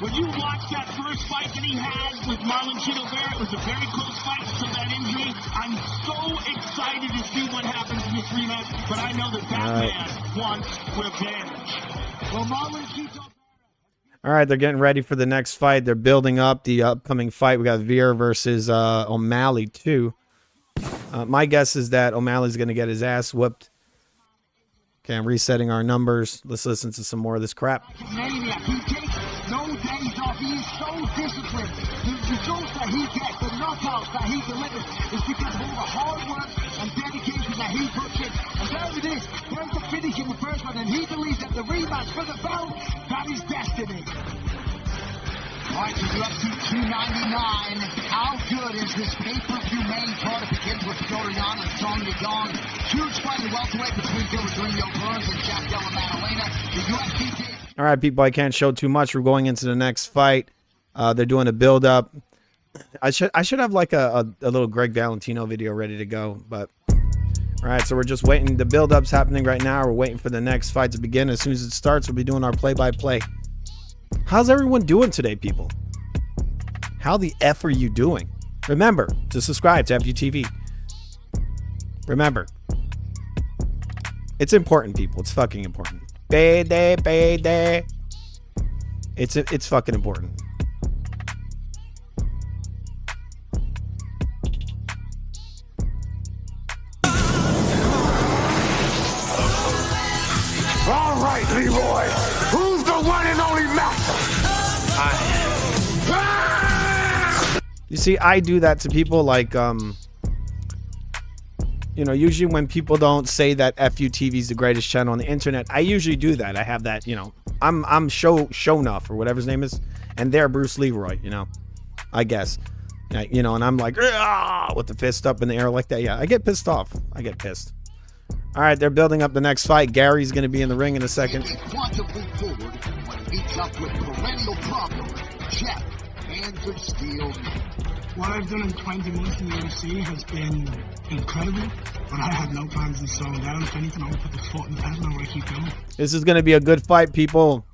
When you watch that first fight that he had with Marlon Chito Vera, it was a very close fight to that injury. I'm so excited to see what happens in this rematch, but I know that man wants revenge. Well, Marlon Chito. All right, they're getting ready for the next fight. They're building up the upcoming fight. We got Vera versus O'Malley too. My guess is that O'Malley's going to get his ass whooped. Okay, I'm resetting our numbers. Let's listen to some more of this crap. Maniac. He takes no days off. He is so disciplined. The results that he gets, the knockouts that he delivers, is because of all the hard work and dedication that he puts in. And there it is. There's the finish in the first one, and he believes that the rematch for the belt, that is destiny. All right, so you're up to 299. How good is this pay-per-view main card? It begins with Piotr Jan and Song Yadong. Huge fight in welterweight between Gilberto Burns and Jack Della Maddalena. The UFC. All right, people, I can't show too much. We're going into the next fight. They're doing a build-up. I should have like a little Greg Valentino video ready to go, but all right, so we're just waiting. The build-up's happening right now. We're waiting for the next fight to begin. As soon as it starts, we'll be doing our play-by-play. How's everyone doing today, people? How the F are you doing? Remember to subscribe to FUTV. Remember, it's important, people. It's fucking important. Payday. It's fucking important. All right, Leroy. Who's the one and only master? You see, I do that to people like, usually when people don't say that FUTV is the greatest channel on the internet, I usually do that. I have that, I'm Shonuff or whatever his name is, and they're Bruce Leroy, I guess. And I'm like, with the fist up in the air like that. Yeah, I get pissed off. I get pissed. All right, they're building up the next fight. Gary's going to be in the ring in a second. Quantum leap forward when he meets up with perennial problem, Jeff Hands of Steel. What I've done in 20 months in the UFC has been incredible, but I have no plans in slowing down. If anything, I'll put the foot in the pedal and I keep going. This is going to be a good fight, people.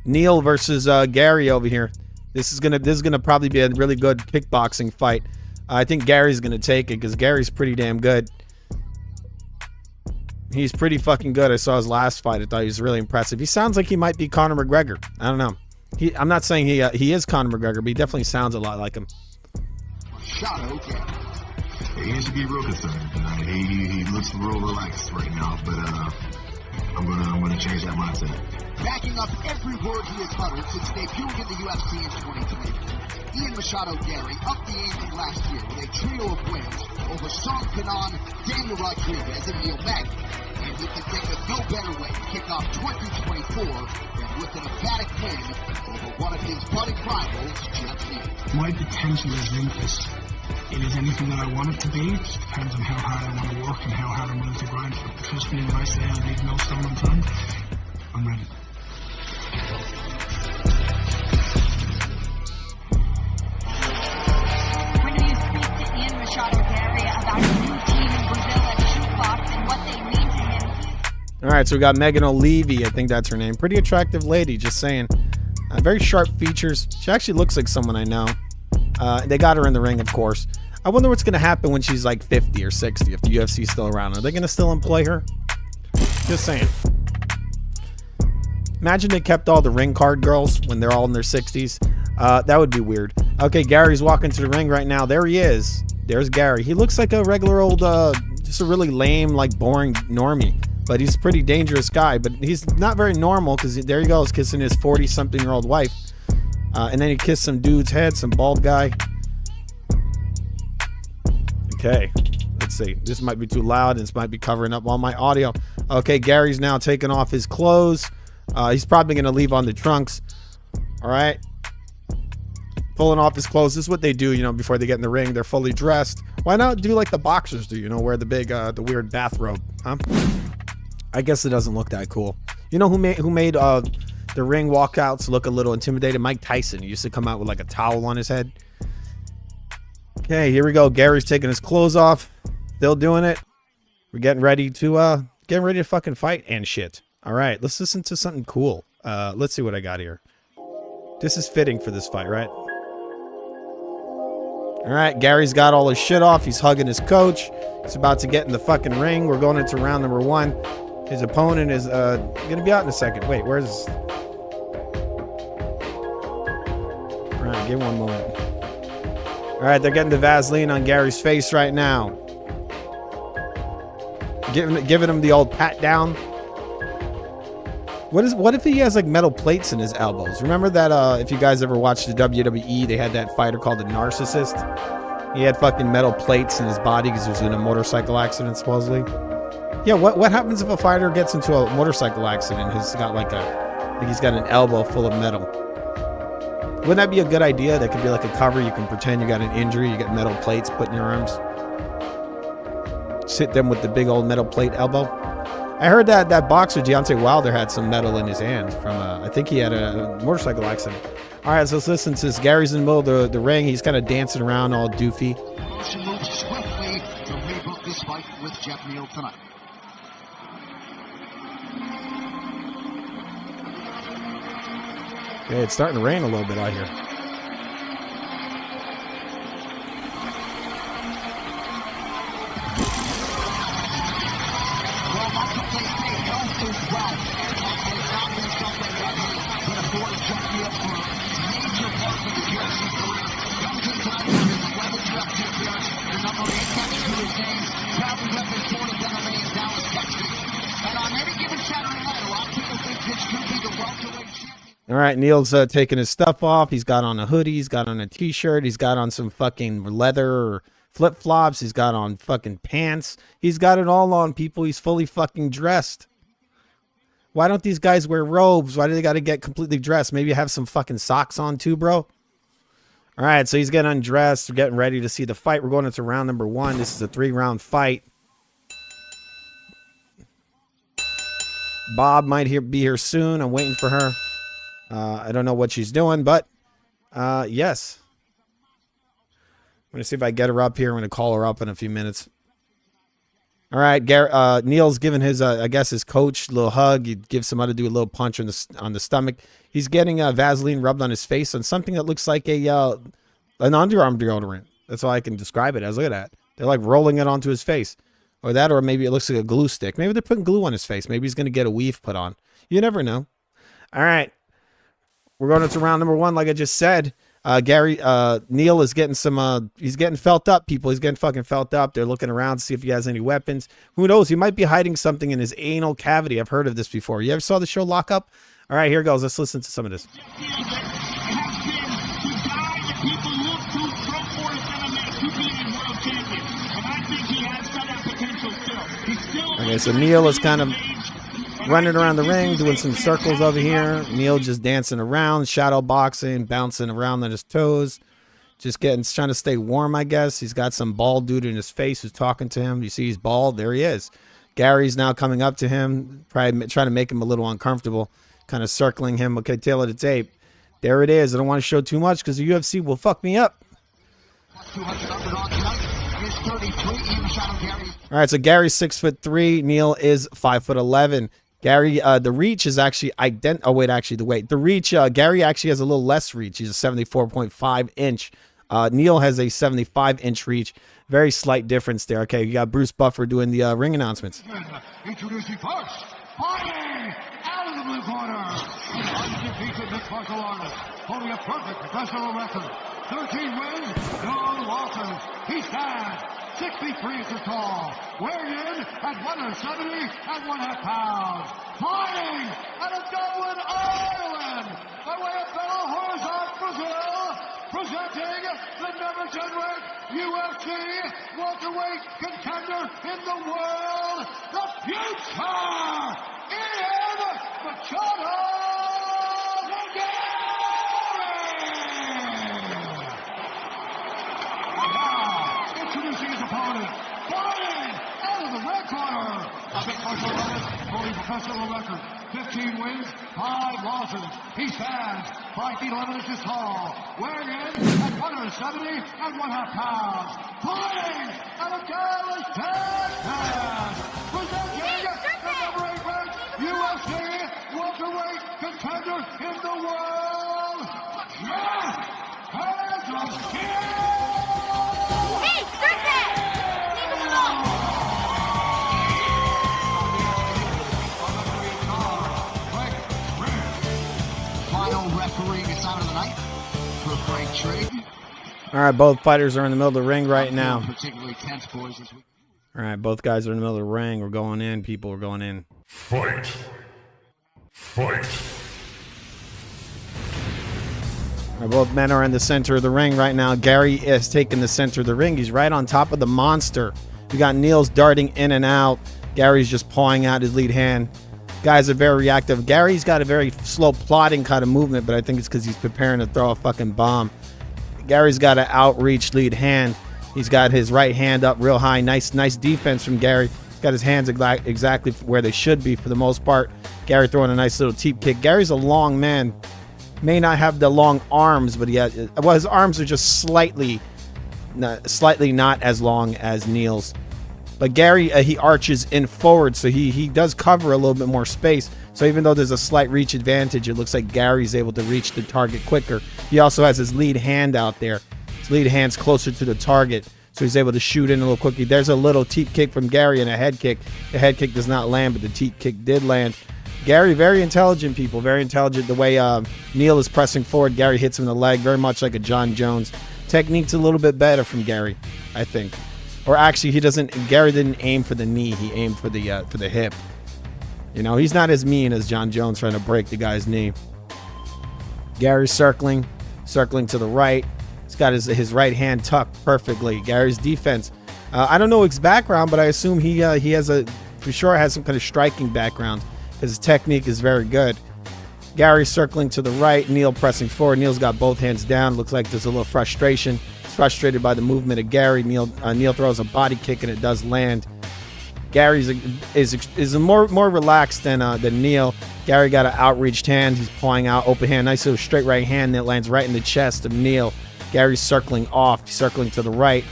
Neil versus Gary over here. This is gonna probably be a really good kickboxing fight. I think Gary's gonna take it because Gary's pretty damn good. He's pretty fucking good. I saw his last fight. I thought he was really impressive. He sounds like he might be Conor McGregor. I don't know. I'm not saying he is Conor McGregor, but he definitely sounds a lot like him. He should be real concerned. He looks real relaxed right now, but I'm gonna change that mindset. Backing up every word he has uttered since debuting in the UFC in 2020. He Ian Machado Gary upped the ante last year with a trio of wins over Sean Canon, Daniel Rodriguez, and Neil Magny. And he can think of no better way to kick off 2024 than with an emphatic win over one of his budding rivals, Jeff Neal. My potential is limitless. It is anything that I want it to be. It just depends on how hard I want to work and how hard I'm willing to grind for it. Trust me when I say I leave no stone unturned. I'm ready. When do you speak to Ian Machado Gary about a new team in Brazil at Shootbox and what they mean to him? All right, so we got Megan O'Leary. I think that's her name. Pretty attractive lady, just saying. Very sharp features. She actually looks like someone I know. They got her in the ring, of course. I wonder what's going to happen when she's like 50 or 60, if the UFC is still around. Are they going to still employ her? Just saying. Imagine they kept all the ring card girls when they're all in their 60s. That would be weird. Okay, Gary's walking to the ring right now. There he is. There's Gary. He looks like a regular old, just a really lame, like boring normie. But he's a pretty dangerous guy. But he's not very normal because there he goes, kissing his 40-something-year-old wife. And then he kissed some dude's head, some bald guy. Okay, let's see. This might be too loud, and this might be covering up all my audio. Okay, Gary's now taking off his clothes. He's probably going to leave on the trunks. All right. Pulling off his clothes. This is what they do, you know, before they get in the ring. They're fully dressed. Why not do like the boxers do, you know, wear the big, the weird bathrobe, huh? I guess it doesn't look that cool. You know who made the ring walkouts look a little intimidating? Mike Tyson. He used to come out with like a towel on his head. Okay, here we go. Gary's taking his clothes off. Still doing it. We're getting ready to fucking fight and shit. All right, let's listen to something cool. Let's see what I got here. This is fitting for this fight, right? All right, Gary's got all his shit off. He's hugging his coach. He's about to get in the fucking ring. We're going into round number 1. His opponent is going to be out in a second. Wait, where's... All right, give one moment. All right, they're getting the Vaseline on Gary's face right now. Giving him the old pat down. What if he has like metal plates in his elbows? Remember that if you guys ever watched the WWE, they had that fighter called the Narcissist. He had fucking metal plates in his body because he was in a motorcycle accident supposedly. Yeah, what happens if a fighter gets into a motorcycle accident? He's got he's got an elbow full of metal. Wouldn't that be a good idea? That could be like a cover. You can pretend you got an injury. You get metal plates put in your arms. Sit them with the big old metal plate elbow. I heard that boxer Deontay Wilder had some metal in his hand from I think he had a motorcycle accident. All right, so let's listen to this. Gary's in the middle of the ring. He's kind of dancing around all doofy. Promotion moves swiftly to rebook this fight with Jeff Neal tonight. Okay, it's starting to rain a little bit out here. All right, Neil's taking his stuff off. He's got on a hoodie. He's got on a t-shirt. He's got on some fucking leather flip-flops. He's got on fucking pants. He's got it all on, people. He's fully fucking dressed. Why don't these guys wear robes? Why do they got to get completely dressed? Maybe have some fucking socks on too, bro. All right, so he's getting undressed. We're getting ready to see the fight. We're going into round number 1. This is a 3-round fight. Bob might be here soon. I'm waiting for her. I don't know what she's doing, but yes. I'm going to see if I get her up here. I'm going to call her up in a few minutes. All right, Neil's giving his, I guess, his coach a little hug. He gives some other dude a little punch on the stomach. He's getting Vaseline rubbed on his face on something that looks like an underarm deodorant. That's all I can describe it as. Look at that. They're like rolling it onto his face. Or that, or maybe it looks like a glue stick. Maybe they're putting glue on his face. Maybe he's going to get a weave put on. You never know. All right. We're going into round number 1, like I just said. Neil is getting he's getting felt up, people. He's getting fucking felt up. They're looking around to see if he has any weapons. Who knows? He might be hiding something in his anal cavity. I've heard of this before. You ever saw the show Lock Up? All right, here goes. Let's listen to some of this. Has been the guy that people Okay, so Neil is kind of running around the ring, doing some circles over here. Neil just dancing around, shadow boxing, bouncing around on his toes. Just trying to stay warm, I guess. He's got some bald dude in his face who's talking to him. You see he's bald. There he is. Gary's now coming up to him, probably trying to make him a little uncomfortable, kind of circling him. Okay, tail of the tape. There it is. I don't want to show too much because the UFC will fuck me up. All right, so Gary's 6'3". Neil is 5'11". Gary, the reach is actually identical. Oh, wait, actually, the weight. The reach, Gary actually has a little less reach. He's a 74.5 inch. Neil has a 75-inch reach. Very slight difference there. Okay, you got Bruce Buffer doing the ring announcements. Introducing first, fighting out of the blue corner, an undefeated mixed martial artist, holding a perfect professional record. 13 wins, no losses. He stands 63 inches tall, weighing in at 170.5 pounds. Fighting out of Dublin, Ireland, by way of Belo Brazil, presenting the number 10 ranked UFC welterweight contender in the world, the future, Ilia Topuria. Introducing his opponent, fighting out of the red corner, a mixed martial artist holding professional record, 15 wins, 5 losses. He stands 5 feet 11 inches tall, weighing in at 170.5 pounds. Fighting out of Dallas, Texas, presenting the number 8 ranked UFC welterweight contender in the world, Jeff Hands. All right, both fighters are in the middle of the ring right now. Particularly tense, boys. All right, both guys are in the middle of the ring. We're going in. People are going in. Fight. Fight. All right, both men are in the center of the ring right now. Gary is taking the center of the ring. He's right on top of the monster. We got Neil's darting in and out. Gary's just pawing out his lead hand. Guys are very reactive. Gary's got a very slow plotting kind of movement, but I think it's because he's preparing to throw a fucking bomb. Gary's got an outreach lead hand. He's got his right hand up real high. Nice defense from Gary. He's got his hands exactly where they should be for the most part. Gary throwing a nice little teep kick. Gary's a long man. May not have the long arms, but his arms are just slightly not as long as Neil's. But Gary, he arches in forward, so he does cover a little bit more space. So even though there's a slight reach advantage, it looks like Gary's able to reach the target quicker. He also has his lead hand out there. His lead hand's closer to the target, so he's able to shoot in a little quickly. There's a little teep kick from Gary and a head kick. The head kick does not land, but the teep kick did land. Gary, very intelligent people, very intelligent. The way Neil is pressing forward, Gary hits him in the leg, very much like a John Jones. Technique's a little bit better from Gary, I think. Or actually, Gary didn't aim for the knee. He aimed for the hip. You know, he's not as mean as John Jones trying to break the guy's knee. Gary's circling to the right. He's got his right hand tucked perfectly. Gary's defense. I don't know his background, but I assume he for sure has some kind of striking background. His technique is very good. Gary circling to the right. Neil pressing forward. Neil's got both hands down. Looks like there's a little frustration. He's frustrated by the movement of Gary. Neil throws a body kick and it does land. Gary is more relaxed than Neil. Gary got an outreached hand. He's pulling out open hand. Nice little straight right hand that lands right in the chest of Neil. Gary's circling off. He's circling to the right.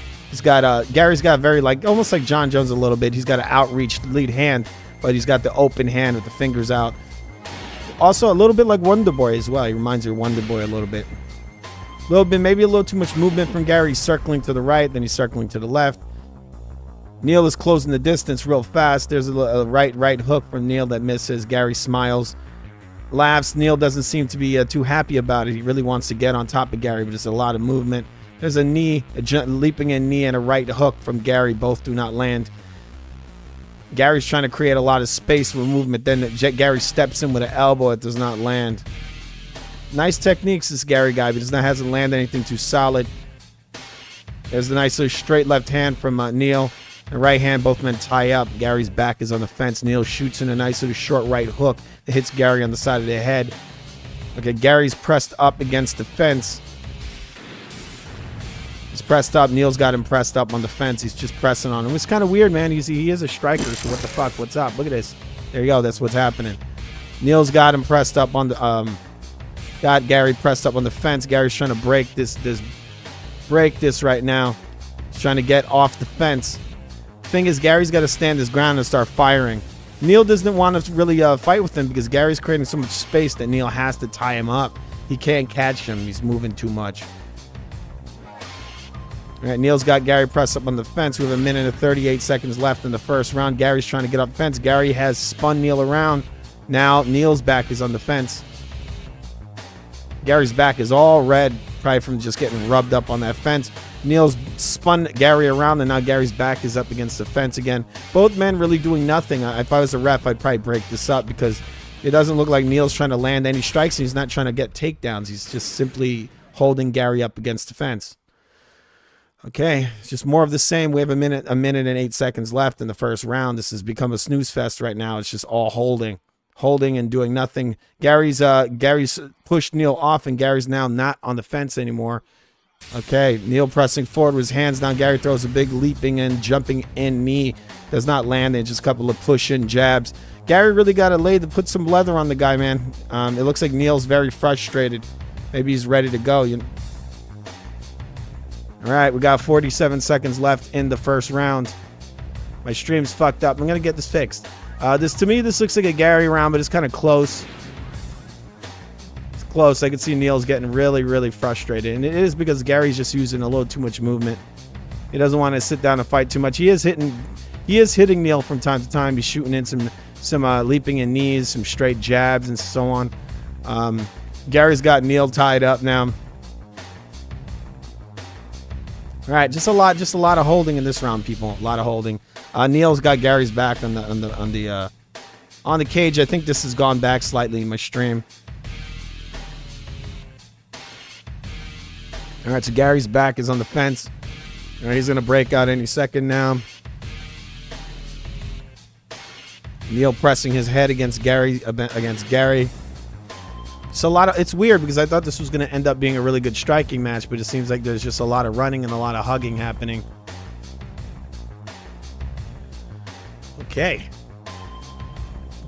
Gary's got very almost like John Jones a little bit. He's got an outreached lead hand, but he's got the open hand with the fingers out. Also a little bit like Wonder Boy as well. He reminds me of Wonder Boy a little bit. Maybe a little too much movement from Gary. He's circling to the right, then he's circling to the left. Neil is closing the distance real fast. There's a right hook from Neil that misses. Gary smiles, laughs. Neil doesn't seem to be too happy about it. He really wants to get on top of Gary, but there's a lot of movement. There's a leaping in knee and a right hook from Gary. Both do not land. Gary's trying to create a lot of space with movement. Then Gary steps in with an elbow. It does not land. Nice techniques, this Gary guy, but hasn't landed anything too solid. There's a nice little straight left hand from Neil. The right hand, both men tie up. Gary's back is on the fence. Neil shoots in a nice little short right hook that hits Gary on the side of the head. Okay, Gary's pressed up against the fence. He's pressed up. Neil's got him pressed up on the fence. He's just pressing on him. It's kind of weird, man. He is a striker, so what the fuck? What's up? Look at this. There you go. That's what's happening. Neil's got him pressed up on the got Gary pressed up on the fence. Gary's trying to break this right now. He's trying to get off the fence. The thing is, Gary's got to stand his ground and start firing. Neil doesn't want to really fight with him because Gary's creating so much space that Neil has to tie him up. He can't catch him. He's moving too much. All right, Neil's got Gary pressed up on the fence. We have 1 minute and 38 seconds left in the first round. Gary's trying to get up the fence. Gary has spun Neil around. Now Neil's back is on the fence. Gary's back is all red, probably from just getting rubbed up on that fence. Neil's spun Gary around, and now Gary's back is up against the fence again. Both men really doing nothing. If I was a ref, I'd probably break this up because it doesn't look like Neil's trying to land any strikes. And he's not trying to get takedowns. He's just simply holding Gary up against the fence. Okay, it's just more of the same. We have 1 minute and 8 seconds left in the first round. This has become a snooze fest right now. It's just all holding and doing nothing. Gary's pushed Neil off, and Gary's now not on the fence anymore. Okay, Neil pressing forward with his hands down. Gary throws a big leaping and jumping in knee. Does not land. It's just a couple of push-in jabs. Gary really got to put some leather on the guy, man. It looks like Neil's very frustrated. Maybe he's ready to go. All right, we got 47 seconds left in the first round. My stream's fucked up. I'm going to get this fixed. To me, this looks like a Gary round, but it's kind of close. It's close. I can see Neil's getting really, really frustrated. And it is because Gary's just using a little too much movement. He doesn't want to sit down and fight too much. He is hitting Neil from time to time. He's shooting in some leaping in knees, some straight jabs, and so on. Gary's got Neil tied up now. All right, just a lot of holding in this round, people. A lot of holding. Neil's got Gary's back on the cage. I think this has gone back slightly in my stream. All right, so Gary's back is on the fence. All right, he's gonna break out any second now. Neil pressing his head against Gary. It's weird because I thought this was going to end up being a really good striking match, but it seems like there's just a lot of running and a lot of hugging happening. Okay.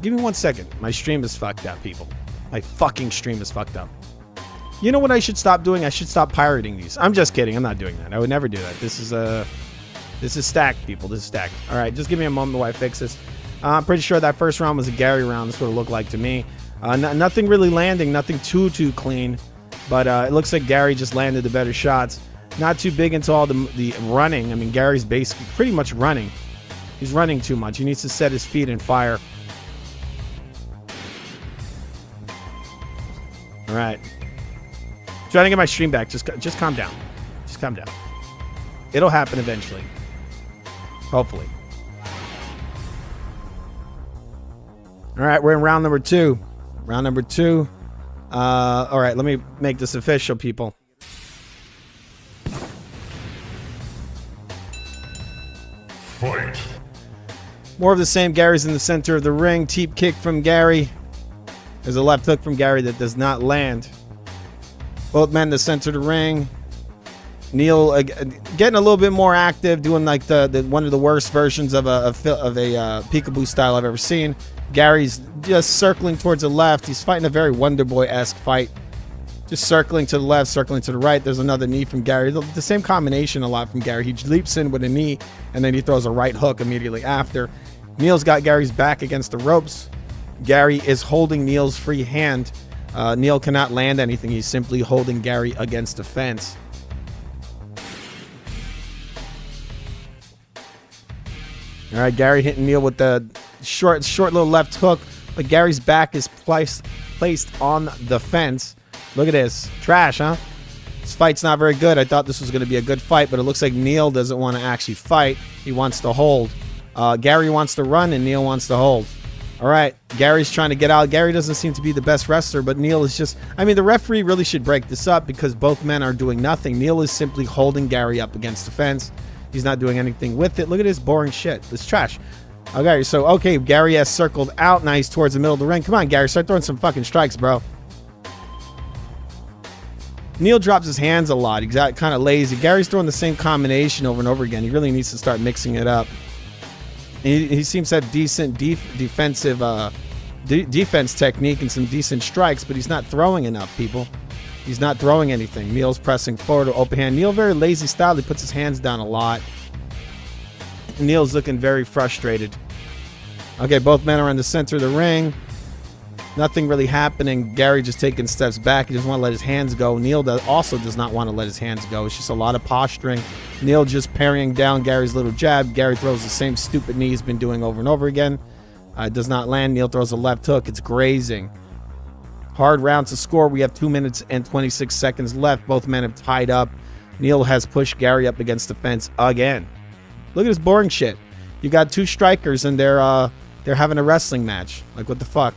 Give me 1 second. My stream is fucked up, people. My fucking stream is fucked up. You know what I should stop doing? I should stop pirating these. I'm just kidding. I'm not doing that. I would never do that. This is stacked, people. This is stacked. All right, just give me a moment while I fix this. I'm pretty sure that first round was a Gary round. That's what it looked like to me. Nothing really landing, nothing too clean, but it looks like Gary just landed the better shots. Not too big into all the running. I mean, Gary's basically pretty much running. He's running too much. He needs to set his feet and fire. All right. Trying to get my stream back. Just calm down. Just calm down. It'll happen eventually. Hopefully. All right, we're in round number 2. Round number 2. All right, let me make this official, people. Fight. More of the same. Gary's in the center of the ring. Teep kick from Gary. There's a left hook from Gary that does not land. Both men in the center of the ring. Neil getting a little bit more active, doing like the one of the worst versions of a peekaboo style I've ever seen. Gary's just circling towards the left. He's fighting a very Wonder Boy-esque fight. Just circling to the left, circling to the right. There's another knee from Gary. The same combination a lot from Gary. He leaps in with a knee, and then he throws a right hook immediately after. Neil's got Gary's back against the ropes. Gary is holding Neil's free hand. Neil cannot land anything. He's simply holding Gary against the fence. All right, Gary hitting Neil with the short little left hook, but Gary's back is placed on the fence. Look at this. Trash, huh? This fight's not very good. I thought this was going to be a good fight, but it looks like Neil doesn't want to actually fight. He wants to hold. Gary wants to run, and Neil wants to hold. All right, Gary's trying to get out. Gary doesn't seem to be the best wrestler, but Neil is just... I mean, the referee really should break this up because both men are doing nothing. Neil is simply holding Gary up against the fence. He's not doing anything with it. Look at this boring shit. It's trash. Okay, so, okay, Gary has circled out. Now he's towards the middle of the ring. Come on, Gary, start throwing some fucking strikes, bro. Neil drops his hands a lot. He's kind of lazy. Gary's throwing the same combination over and over again. He really needs to start mixing it up. He seems to have decent defensive defense technique and some decent strikes, but he's not throwing enough, people. He's not throwing anything. Neil's pressing forward to open hand. Neil, very lazy style. He puts his hands down a lot. Neil's looking very frustrated. Okay, both men are in the center of the ring. Nothing really happening. Gary just taking steps back. He doesn't want to let his hands go. Neil also does not want to let his hands go. It's just a lot of posturing. Neil just parrying down Gary's little jab. Gary throws the same stupid knee he's been doing over and over again. It does not land. Neil throws a left hook. It's grazing. Hard round to score. We have 2 minutes and 26 seconds left. Both men have tied up. Neil has pushed Gary up against the fence again. Look at this boring shit. You got two strikers and they're having a wrestling match. Like, what the fuck?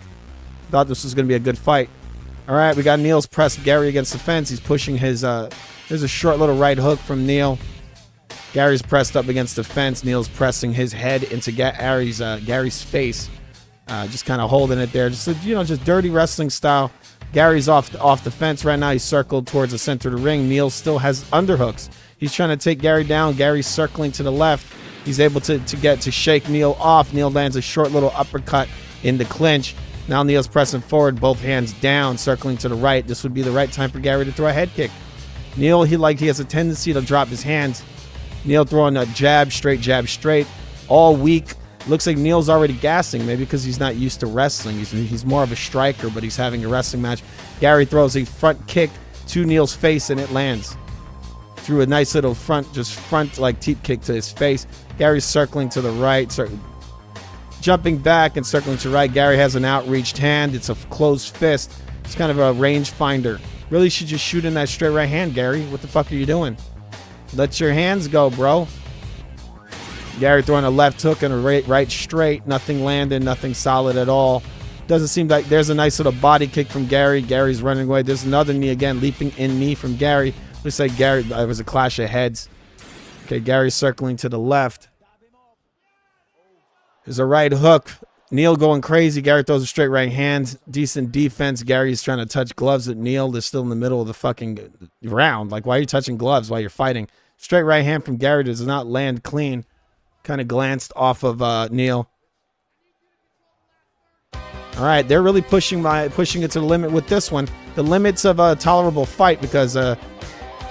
Thought this was going to be a good fight. All right, we got Neil's pressed Gary against the fence. He's pushing his, there's a short little right hook from Neil. Gary's pressed up against the fence. Neil's pressing his head into Gary's face. Just kind of holding it there. Just, just dirty wrestling style. Gary's off the fence right now. He's circled towards the center of the ring. Neil still has underhooks. He's trying to take Gary down. Gary's circling to the left. He's able to shake Neil off. Neil lands a short little uppercut in the clinch. Now Neil's pressing forward, both hands down, circling to the right. This would be the right time for Gary to throw a head kick. Neil, he has a tendency to drop his hands. Neil throwing a jab straight, all weak. Looks like Neil's already gassing, maybe because he's not used to wrestling. He's more of a striker, but he's having a wrestling match. Gary throws a front kick to Neil's face, and it lands. Threw a nice little front like teep kick to his face. Gary's circling to the right, jumping back and circling to the right. Gary has an outreached hand. It's a closed fist. It's kind of a range finder. Really should just shoot in that straight right hand, Gary. What the fuck are you doing? Let your hands go, bro. Gary throwing a left hook and a right straight. Nothing landing, nothing solid at all. Doesn't seem like there's a nice little body kick from Gary. Gary's running away. There's another knee again, leaping in knee from Gary. Looks like Gary, it was a clash of heads. Okay, Gary's circling to the left. There's a right hook. Neil going crazy. Gary throws a straight right hand. Decent defense. Gary's trying to touch gloves at Neil. They're still in the middle of the fucking round. Like, why are you touching gloves while you're fighting? Straight right hand from Gary does not land clean. Kind of glanced off of Neil. All right, they're really pushing it to the limit with this one. The limits of a tolerable fight because,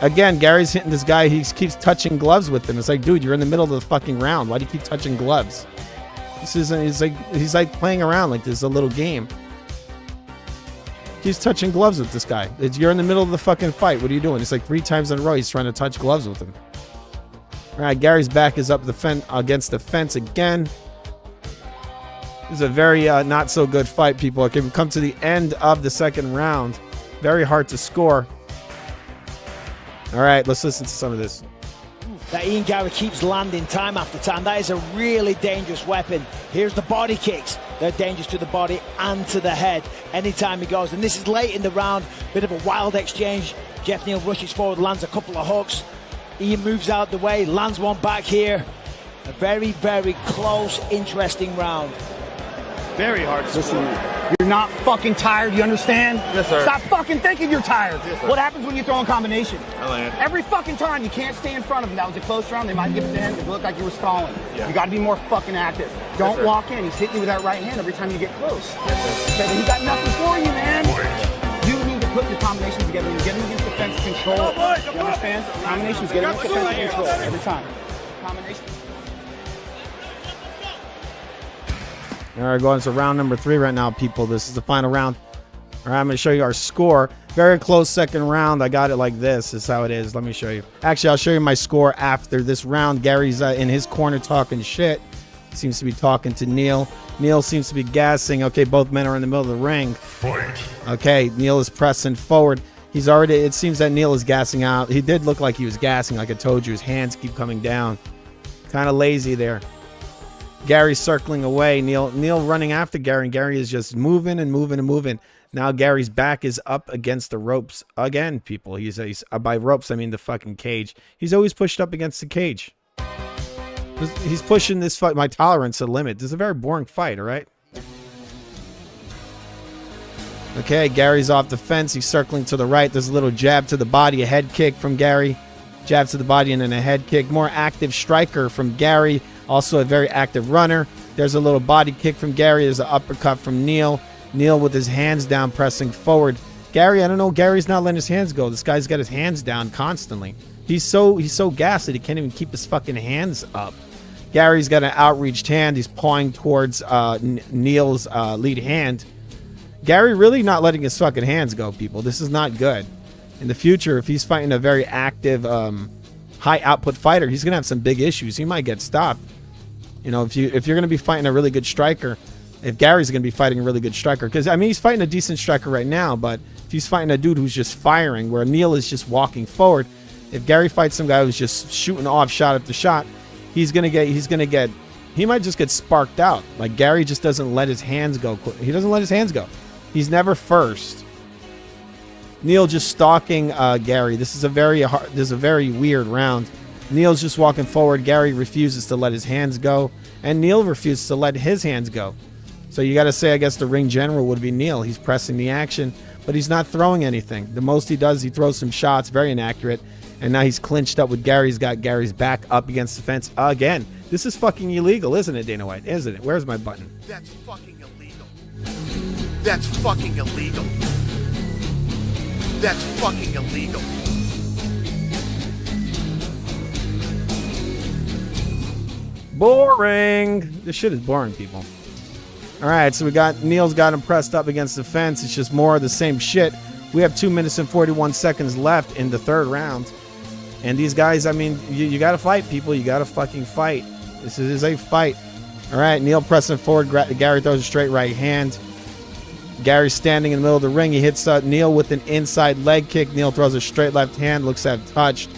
again, Gary's hitting this guy. He keeps touching gloves with him. It's like, dude, you're in the middle of the fucking round. Why do you keep touching gloves? This isn't. He's like playing around like this is a little game. He's touching gloves with this guy. You're in the middle of the fucking fight. What are you doing? It's like 3 times in a row he's trying to touch gloves with him. All right, Gary's back is up against the fence again. This is a very not so good fight, people. Okay, we come to the end of the second round. Very hard to score. All right, let's listen to some of this. That Ian Gary keeps landing time after time. That is a really dangerous weapon. Here's the body kicks. They're dangerous to the body and to the head anytime he goes. And this is late in the round. Bit of a wild exchange. Jeff Neal rushes forward, lands a couple of hooks. Ian moves out the way, lands one back here. A very, very close, interesting round. Very hard to score. You're not fucking tired, you understand? Yes, sir. Stop fucking thinking you're tired. Yes, sir. What happens when you throw a combination? I land. Every fucking time, you can't stay in front of him. That was a close round. They might give it to him. It looked like you were stalling. Yeah. You got to be more fucking active. Don't sir. walk in. He's hitting you with that right hand every time you get close. Yes, sir. Okay, but he got nothing for you, man. You need to put your combinations together and get him against defensive control. You understand? Combinations get him against defensive control every time. Combinations. All right, going to round number 3 right now, people. This is the final round. All right, I'm going to show you our score. Very close second round. I got it like this. This is how it is. Let me show you. Actually, I'll show you my score after this round. Gary's in his corner talking shit. Seems to be talking to Neil. Neil seems to be gassing. Okay, both men are in the middle of the ring. Fight. Okay, Neil is pressing forward. He's already, it seems that Neil is gassing out. He did look like he was gassing, like I told you. His hands keep coming down. Kind of lazy there. Gary's circling away. Neil running after Gary, and Gary is just moving and moving and moving. Now Gary's back is up against the ropes again, people. He's by ropes, I mean the fucking cage. He's always pushed up against the cage. He's pushing this fight, my tolerance to the limit. This is a very boring fight, all right? Okay, Gary's off the fence. He's circling to the right. There's a little jab to the body, a head kick from Gary. Jab to the body and then a head kick. More active striker from Gary. Also a very active runner. There's a little body kick from Gary. There's an uppercut from Neil. Neil with his hands down, pressing forward. Gary, I don't know. Gary's not letting his hands go. This guy's got his hands down constantly. He's so gassed that he can't even keep his fucking hands up. Gary's got an outreached hand. He's pawing towards Neil's lead hand. Gary really not letting his fucking hands go, people. This is not good. In the future, if he's fighting a very active, high output fighter, he's gonna have some big issues. He might get stopped. You know, if you're gonna be fighting a really good striker, if Gary's gonna be fighting a really good striker, because I mean he's fighting a decent striker right now, but if he's fighting a dude who's just firing, where Neil is just walking forward, if Gary fights some guy who's just shooting off shot after shot, he might just get sparked out. Like Gary just doesn't let his hands go. He doesn't let his hands go. He's never first. Neil just stalking Gary. This is a very weird round. Neil's just walking forward. Gary refuses to let his hands go, and Neil refuses to let his hands go. So you got to say, I guess the ring general would be Neil. He's pressing the action, but he's not throwing anything. The most he does, he throws some shots, very inaccurate, and now he's clinched up with Gary. He's got Gary's back up against the fence again. This is fucking illegal, isn't it, Dana White? Isn't it? Where's my button? That's fucking illegal. That's fucking illegal. That's fucking illegal. Boring. This shit is boring, people. All right, so Neil's got him pressed up against the fence. It's just more of the same shit. We have 2 minutes and 41 seconds left in the third round. And these guys, I mean, you got to fight, people. You got to fucking fight. This is a fight. All right, Neil pressing forward. Gary throws a straight right hand. Gary's standing in the middle of the ring. He hits Neil with an inside leg kick. Neil throws a straight left hand. Looks at touched.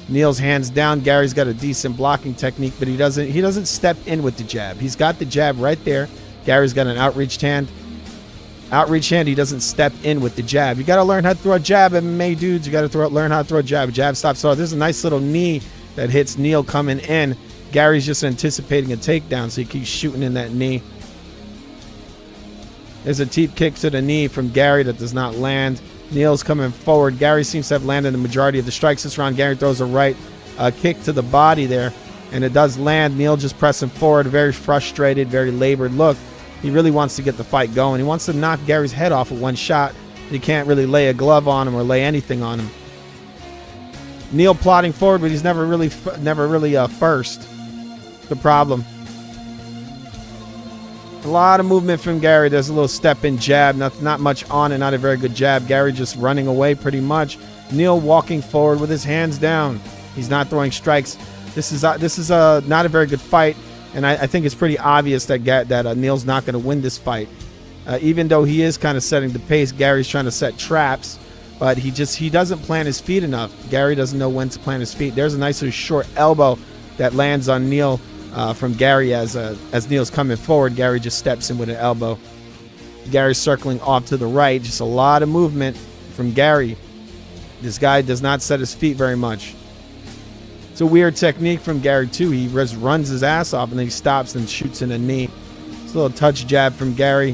Neil's hands down. Gary's got a decent blocking technique, but he doesn't step in with the jab. He's got the jab right there. Gary's got an outreached hand. He doesn't step in with the jab. You got to learn how to throw a jab, MMA dudes. You got to learn how to throw a jab. Jab stops. So there's a nice little knee that hits Neil coming in. Gary's just anticipating a takedown, so he keeps shooting in that knee. There's a deep kick to the knee from Gary that does not land. Neil's coming forward. Gary seems to have landed the majority of the strikes this round. Gary throws a right kick to the body there, and it does land. Neil just pressing forward, very frustrated, very labored look. He really wants to get the fight going. He wants to knock Gary's head off with one shot. He can't really lay a glove on him or lay anything on him. Neil plodding forward, but he's never really first. The problem. A lot of movement from Gary. There's a little step in jab. Not much on it. Not a very good jab. Gary just running away pretty much. Neil walking forward with his hands down. He's not throwing strikes. This is not a very good fight, and I think it's pretty obvious that Neil's not going to win this fight. Even though he is kind of setting the pace, Gary's trying to set traps, but he doesn't plant his feet enough. Gary doesn't know when to plant his feet. There's a nice little short elbow that lands on Neil from Gary as Neil's coming forward. Gary just steps in with an elbow. Gary's circling off to the right. Just a lot of movement from Gary. This guy does not set his feet very much. It's a weird technique from Gary too. He just runs his ass off and then he stops and shoots in a knee. It's a little touch jab from Gary.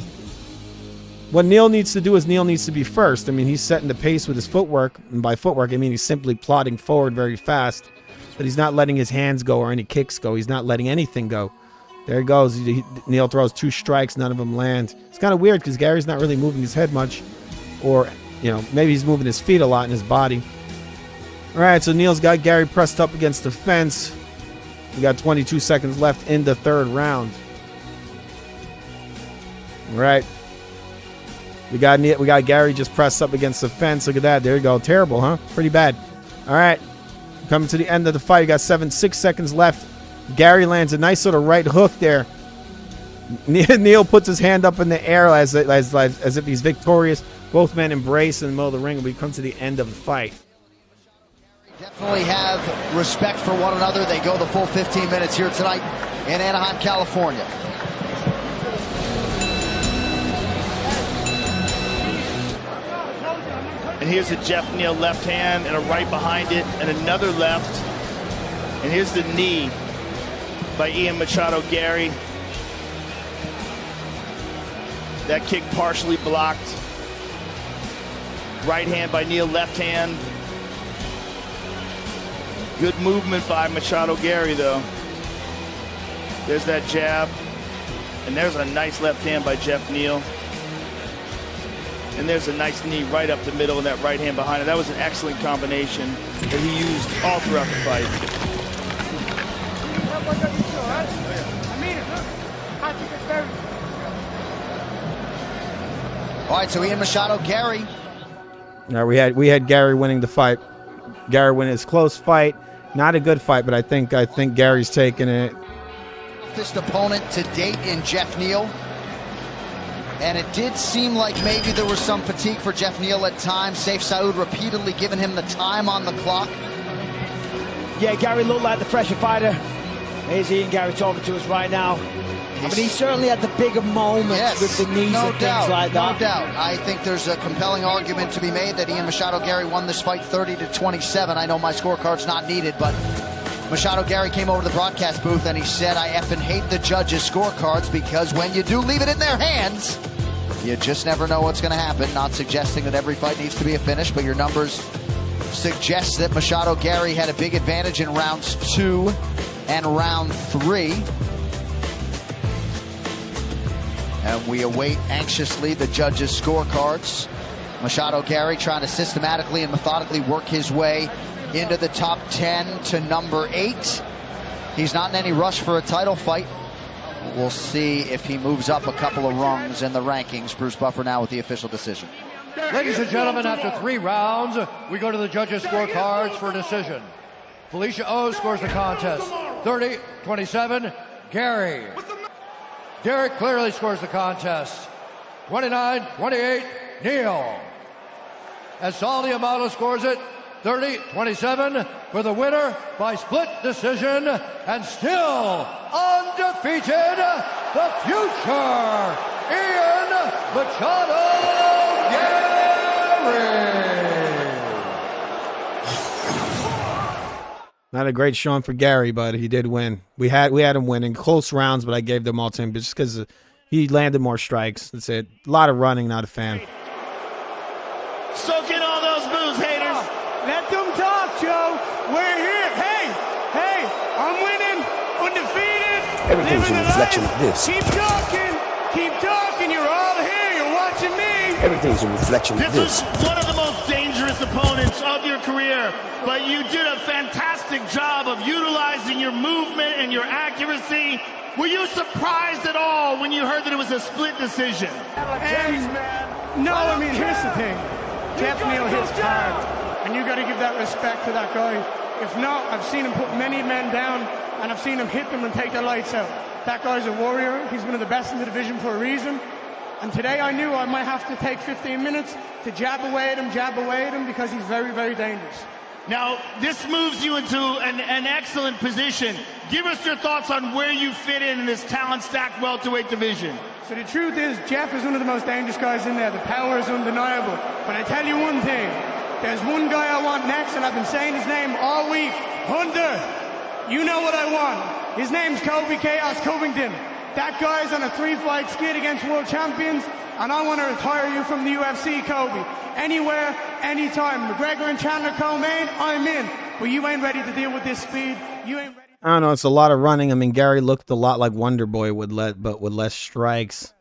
What Neil needs to do is Neil needs to be first. I mean, he's setting the pace with his footwork. And by footwork, I mean he's simply plodding forward very fast. But he's not letting his hands go or any kicks go. He's not letting anything go. There he goes. Neil throws 2 strikes. None of them land. It's kind of weird because Gary's not really moving his head much. Or, you know, maybe he's moving his feet a lot in his body. All right, so Neil's got Gary pressed up against the fence. We got 22 seconds left in the third round. All right. We got Gary just pressed up against the fence. Look at that. There you go. Terrible, huh? Pretty bad. All right. Coming to the end of the fight. You got 6 seconds left. Gary lands a nice little right hook there. Neil puts his hand up in the air as if he's victorious. Both men embrace in the middle of the ring, and we come to the end of the fight. Definitely have respect for one another. They go the full 15 minutes here tonight in Anaheim, California. And here's a Jeff Neal left hand and a right behind it and another left. And here's the knee by Ian Machado Gary. That kick partially blocked. Right hand by Neil, left hand. Good movement by Machado Gary, though. There's that jab. And there's a nice left hand by Jeff Neal. And there's a nice knee right up the middle and that right hand behind it. That was an excellent combination that he used all throughout the fight. All right, so Ian Machado Gary. No, we had Gary winning the fight. Gary winning his close fight. Not a good fight, but I think Gary's taking it. Toughest opponent to date in Jeff Neal. And it did seem like maybe there was some fatigue for Jeff Neal at times. Saif Saud repeatedly giving him the time on the clock. Yeah, Gary looked like the fresher fighter. Here's Ian Gary talking to us right now. I mean, he certainly had the bigger moments with the knees and things like that. No doubt. I think there's a compelling argument to be made that Ian Machado Gary won this fight 30-27. I know my scorecard's not needed, but Machado Gary came over to the broadcast booth and he said, I effing hate the judges' scorecards because when you do leave it in their hands, you just never know what's going to happen. Not suggesting that every fight needs to be a finish, but your numbers suggest that Machado Gary had a big advantage in rounds 2 and round 3. And we await anxiously the judges' scorecards. Machado Gary trying to systematically and methodically work his way into the top 10 to number 8. He's not in any rush for a title fight. We'll see if he moves up a couple of rungs in the rankings. Bruce Buffer now with the official decision. Ladies and gentlemen, after 3 rounds, we go to the judges' scorecards for a decision. Felicia O scores the contest 30-27. Gary. Derek clearly scores the contest 29-28. Neal. And Saldi Amato scores it 30-27 for the winner by split decision, and still undefeated, the future Ian Machado Gary. Not a great showing for Gary, but he did win. We had him winning close rounds, but I gave them all to him just because he landed more strikes. That's it. A lot of running, not a fan. Soak in all those moves, haters. Let them talk, Joe. We're here. Hey, I'm winning, undefeated. Everything's a reflection of this. Keep talking. You're all here. You're watching me. Everything's a reflection of this. This was one of the most dangerous opponents of your career, but you did a fantastic job of utilizing your movement and your accuracy. Were you surprised at all when you heard that it was a split decision? No, I mean, here's the thing. Jeff Neal hits hard, and you got to give that respect to that guy. If not, I've seen him put many men down, and I've seen him hit them and take their lights out. That guy's a warrior. He's one of the best in the division for a reason. And today I knew I might have to take 15 minutes to jab away at him because he's very, very dangerous. Now, this moves you into an excellent position. Give us your thoughts on where you fit in this talent-stacked welterweight division. So the truth is, Jeff is one of the most dangerous guys in there. The power is undeniable. But I tell you one thing. There's one guy I want next, and I've been saying his name all week. Hunter. You know what I want. His name's Kobe Chaos Covington. That guy's on a 3-fight skid against world champions, and I want to retire you from the UFC, Kobe. Anywhere, anytime. McGregor and Chandler co-main, I'm in. But you ain't ready to deal with this speed. You ain't ready. I don't know. It's a lot of running. I mean, Gary looked a lot like Wonder Boy but with less strikes.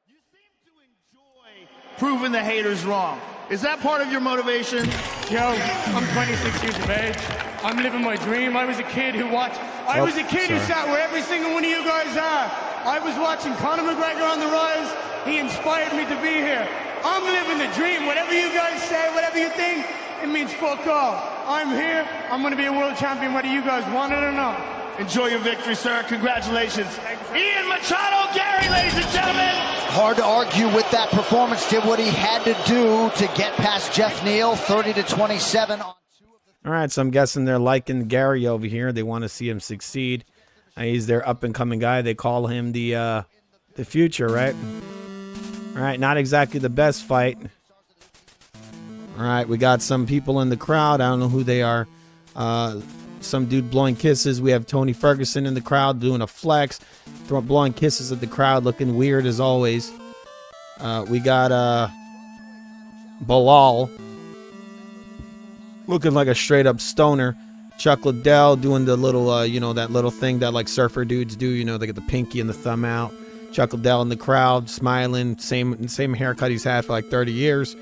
You seem to enjoy proving the haters wrong. Is that part of your motivation? Joe, I'm 26 years of age. I'm living my dream. I was a kid who watched. I was a kid who sat where every single one of you guys are. I was watching Conor McGregor on the rise. He inspired me to be here. I'm living the dream. Whatever you guys say, whatever you think, it means fuck all. I'm here. I'm going to be a world champion whether you guys want it or not. Enjoy your victory, sir. Congratulations. Ian Machado Gary, ladies and gentlemen. Hard to argue with that performance. Did what he had to do to get past Jeff Neal, 30-27. All right, so I'm guessing they're liking Gary over here. They want to see him succeed. He's their up-and-coming guy. They call him the future, right? All right, not exactly the best fight. All right, we got some people in the crowd. I don't know who they are. some dude blowing kisses. We have Tony Ferguson in the crowd doing a flex, blowing kisses at the crowd, looking weird as always. We got Bilal looking like a straight up stoner. Chuck Liddell doing the little, you know, that little thing that like surfer dudes do. You know, they get the pinky and the thumb out. Chuck Liddell in the crowd, smiling. Same haircut he's had for like 30 years.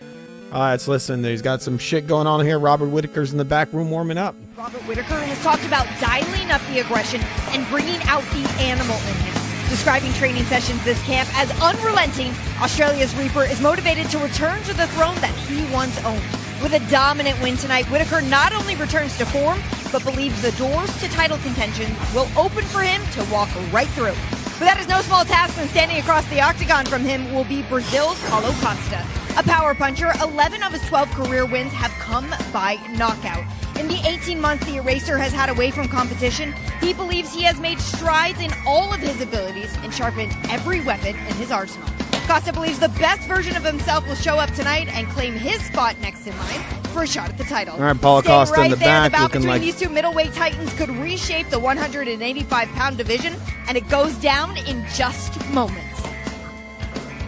Let's listen. He's got some shit going on here. Robert Whittaker's in the back room warming up. Robert Whittaker has talked about dialing up the aggression and bringing out the animal in him. Describing training sessions this camp as unrelenting, Australia's Reaper is motivated to return to the throne that he once owned. With a dominant win tonight, Whittaker not only returns to form, but believes the doors to title contention will open for him to walk right through. But that is no small task when standing across the octagon from him will be Brazil's Paulo Costa. A power puncher, 11 of his 12 career wins have come by knockout. In the 18 months the Eraser has had away from competition, he believes he has made strides in all of his abilities and sharpened every weapon in his arsenal. Costa believes the best version of himself will show up tonight and claim his spot next in line for a shot at the title. All right, Paulo Costa in the back, the bout looking between like these two middleweight titans could reshape the 185-pound division, and it goes down in just moments.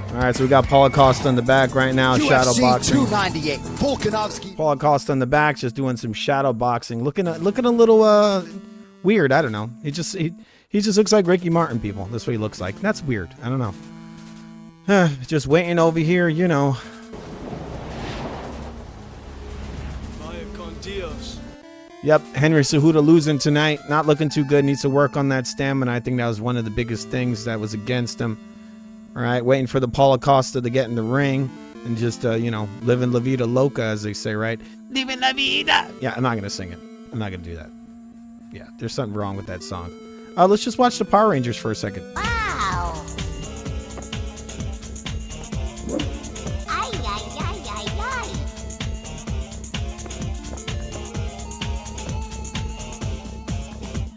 All right, so we got Paulo Costa in the back right now, shadow boxing. 298, Volkanovski. Paulo Costa in the back, just doing some shadow boxing, looking a little weird. I don't know. He just looks like Ricky Martin. People, that's what he looks like. That's weird. I don't know. Just waiting over here, you know. Yep, Henry Cejudo losing tonight. Not looking too good. Needs to work on that stamina. I think that was one of the biggest things that was against him. All right, waiting for the Paulo Costa to get in the ring and just, you know, living La Vida Loca, as they say, right? Living La Vida. Yeah, I'm not going to sing it. I'm not going to do that. Yeah, there's something wrong with that song. Let's just watch the Power Rangers for a second. Wow. Ay, ay, ay, ay, ay.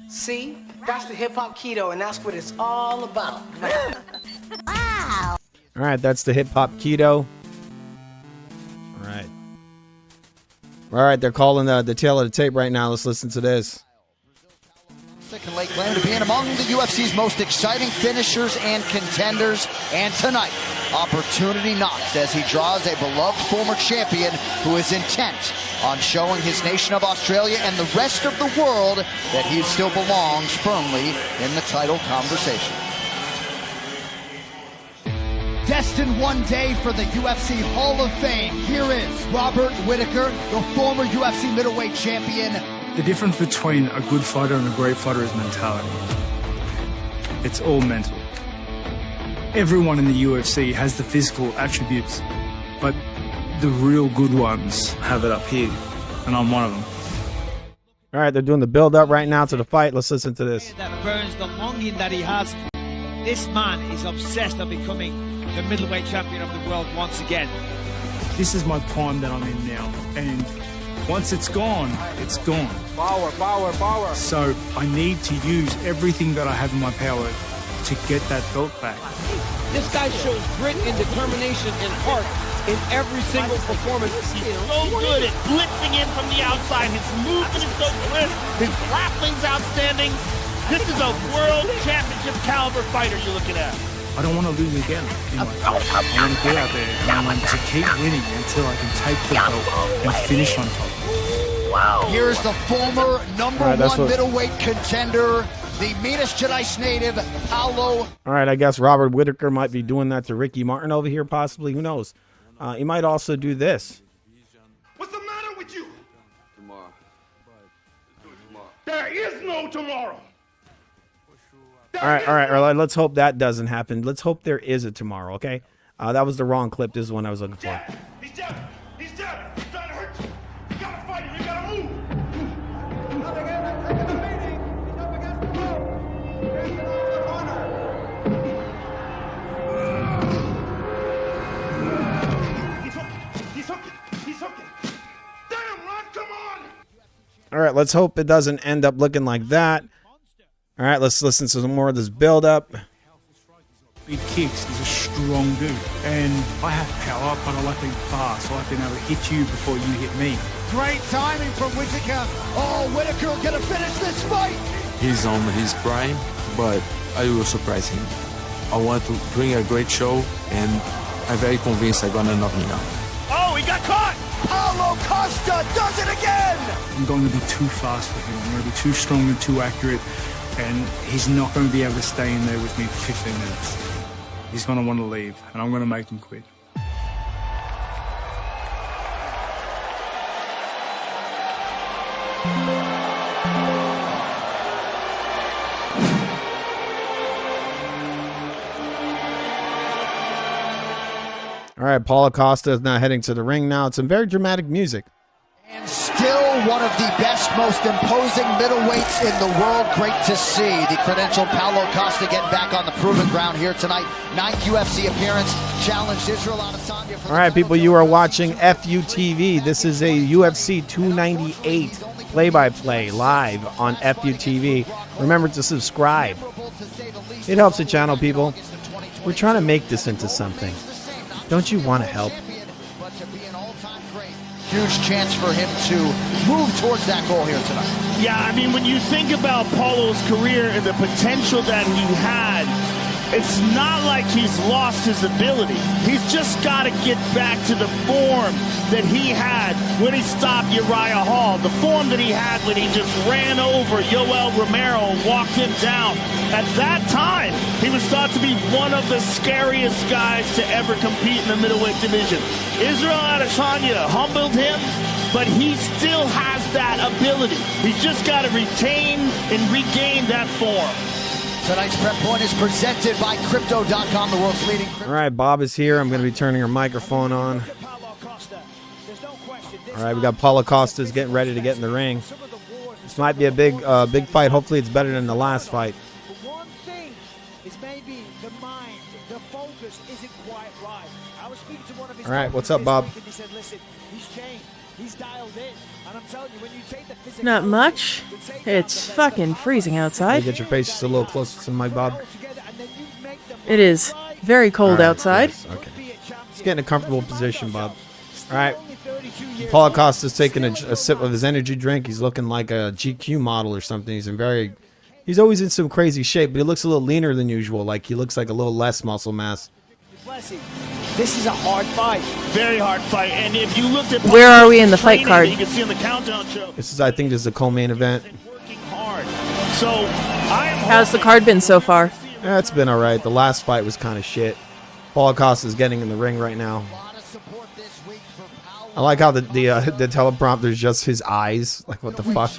See? That's the hip-hop keto, and that's what it's all about. Wow. All right, that's the hip-hop keto. All right, they're calling the tail of the tape right now. Let's listen to this. Second late claim to being among the UFC's most exciting finishers and contenders. And tonight, opportunity knocks as he draws a beloved former champion who is intent on showing his nation of Australia and the rest of the world that he still belongs firmly in the title conversation. Destined one day for the UFC Hall of Fame, here is Robert Whittaker, the former UFC middleweight champion. The difference between a good fighter and a great fighter is mentality. It's all mental. Everyone in the UFC has the physical attributes, but the real good ones have it up here, and I'm one of them. All right, they're doing the build-up right now to the fight. Let's listen to this. That burns the longing that he has. This man is obsessed on becoming the middleweight champion of the world once again. This is my prime that I'm in now, and once it's gone, it's gone. Power, power, power. So I need to use everything that I have in my power to get that belt back. This guy shows grit and determination and heart in every single performance. He's so good at blitzing in from the outside. His movement is so crisp. His grappling's outstanding. This is a world championship caliber fighter you're looking at. I don't want to lose again. I want to get out there and I want to keep winning until I can take the belt and finish on top. Wow. Here's the former number one middleweight contender, the Minas Gerais native, Paulo. All right, I guess Robert Whittaker might be doing that to Ricky Martin over here, possibly. Who knows? He might also do this. What's the matter with you? Tomorrow. There is no tomorrow. All right. Let's hope that doesn't happen. Let's hope there is a tomorrow, okay? That was the wrong clip. This is the one I was looking for. He's dead. He's dead. He's trying to hurt you. You gotta fight him. You gotta move. He's hooking. Damn, Ron, come on. All right, let's hope it doesn't end up looking like that. All right, let's listen to some more of this build-up. He kicks. He's a strong dude. And I have power, but I like being fast. I like being able to hit you before you hit me. Great timing from Whittaker. Oh, Whittaker gonna finish this fight. He's on his prime, but I will surprise him. I want to bring a great show, and I'm very convinced I'm gonna knock him out. Oh, he got caught! Paulo Costa does it again! I'm going to be too fast for him. I'm going to be too strong and too accurate, and he's not going to be able to stay in there with me for 15 minutes. He's going to want to leave, and I'm going to make him quit. All right, Paulo Costa is now heading to the ring now. It's some very dramatic music. And still one of the best, most imposing middleweights in the world. Great to see the credentialed Paulo Costa getting back on the proven ground here tonight. 9th UFC appearance, challenged Israel Adesanya. All right, people, you are watching FUTV. This is a UFC 298 play-by-play live on FUTV. Remember to subscribe. It helps the channel, people. We're trying to make this into something. Don't you want to help? Huge chance for him to move towards that goal here tonight. Yeah, I mean, when you think about Paulo's career and the potential that he had, it's not like he's lost his ability. He's just got to get back to the form that he had when he stopped Uriah Hall. The form that he had when he just ran over Yoel Romero and walked him down. At that time, he was thought to be one of the scariest guys to ever compete in the middleweight division. Israel Adesanya humbled him, but he still has that ability. He's just got to retain and regain that form. Tonight's Prep Point is presented by Crypto.com, the world's leading crypto. All right, Bob is here. I'm going to be turning her microphone on. All right, we got Paulo Costa's getting ready to get in the ring. This might be a big fight. Hopefully it's better than the last fight. One thing is maybe the mind, the focus isn't quite right. I was speaking to one of his All right, what's up, Bob? and he said, listen, he's changed. He's dialed in. And I'm telling you, when you take the physical... Not much. It's fucking freezing Can outside. you get your face just a little closer to the mic, Bob? It is very cold All right, outside. yes, okay. Just get in a comfortable position, Bob. All right. Paulo Costa's taking a sip of his energy drink. He's looking like a GQ model or something. He's always in some crazy shape, but he looks a little leaner than usual. Like he looks like a little less muscle mass. This is a hard fight. Very hard fight. And if you looked at Where are we in the fight training card? that you can see on the countdown show, I think this is a co-main event. hard. So How's the card been so far? Yeah, it's been all right. The last fight was kind of shit. Paulo Costa's getting in the ring right now. I like how the teleprompter is just his eyes. Like, what the fuck?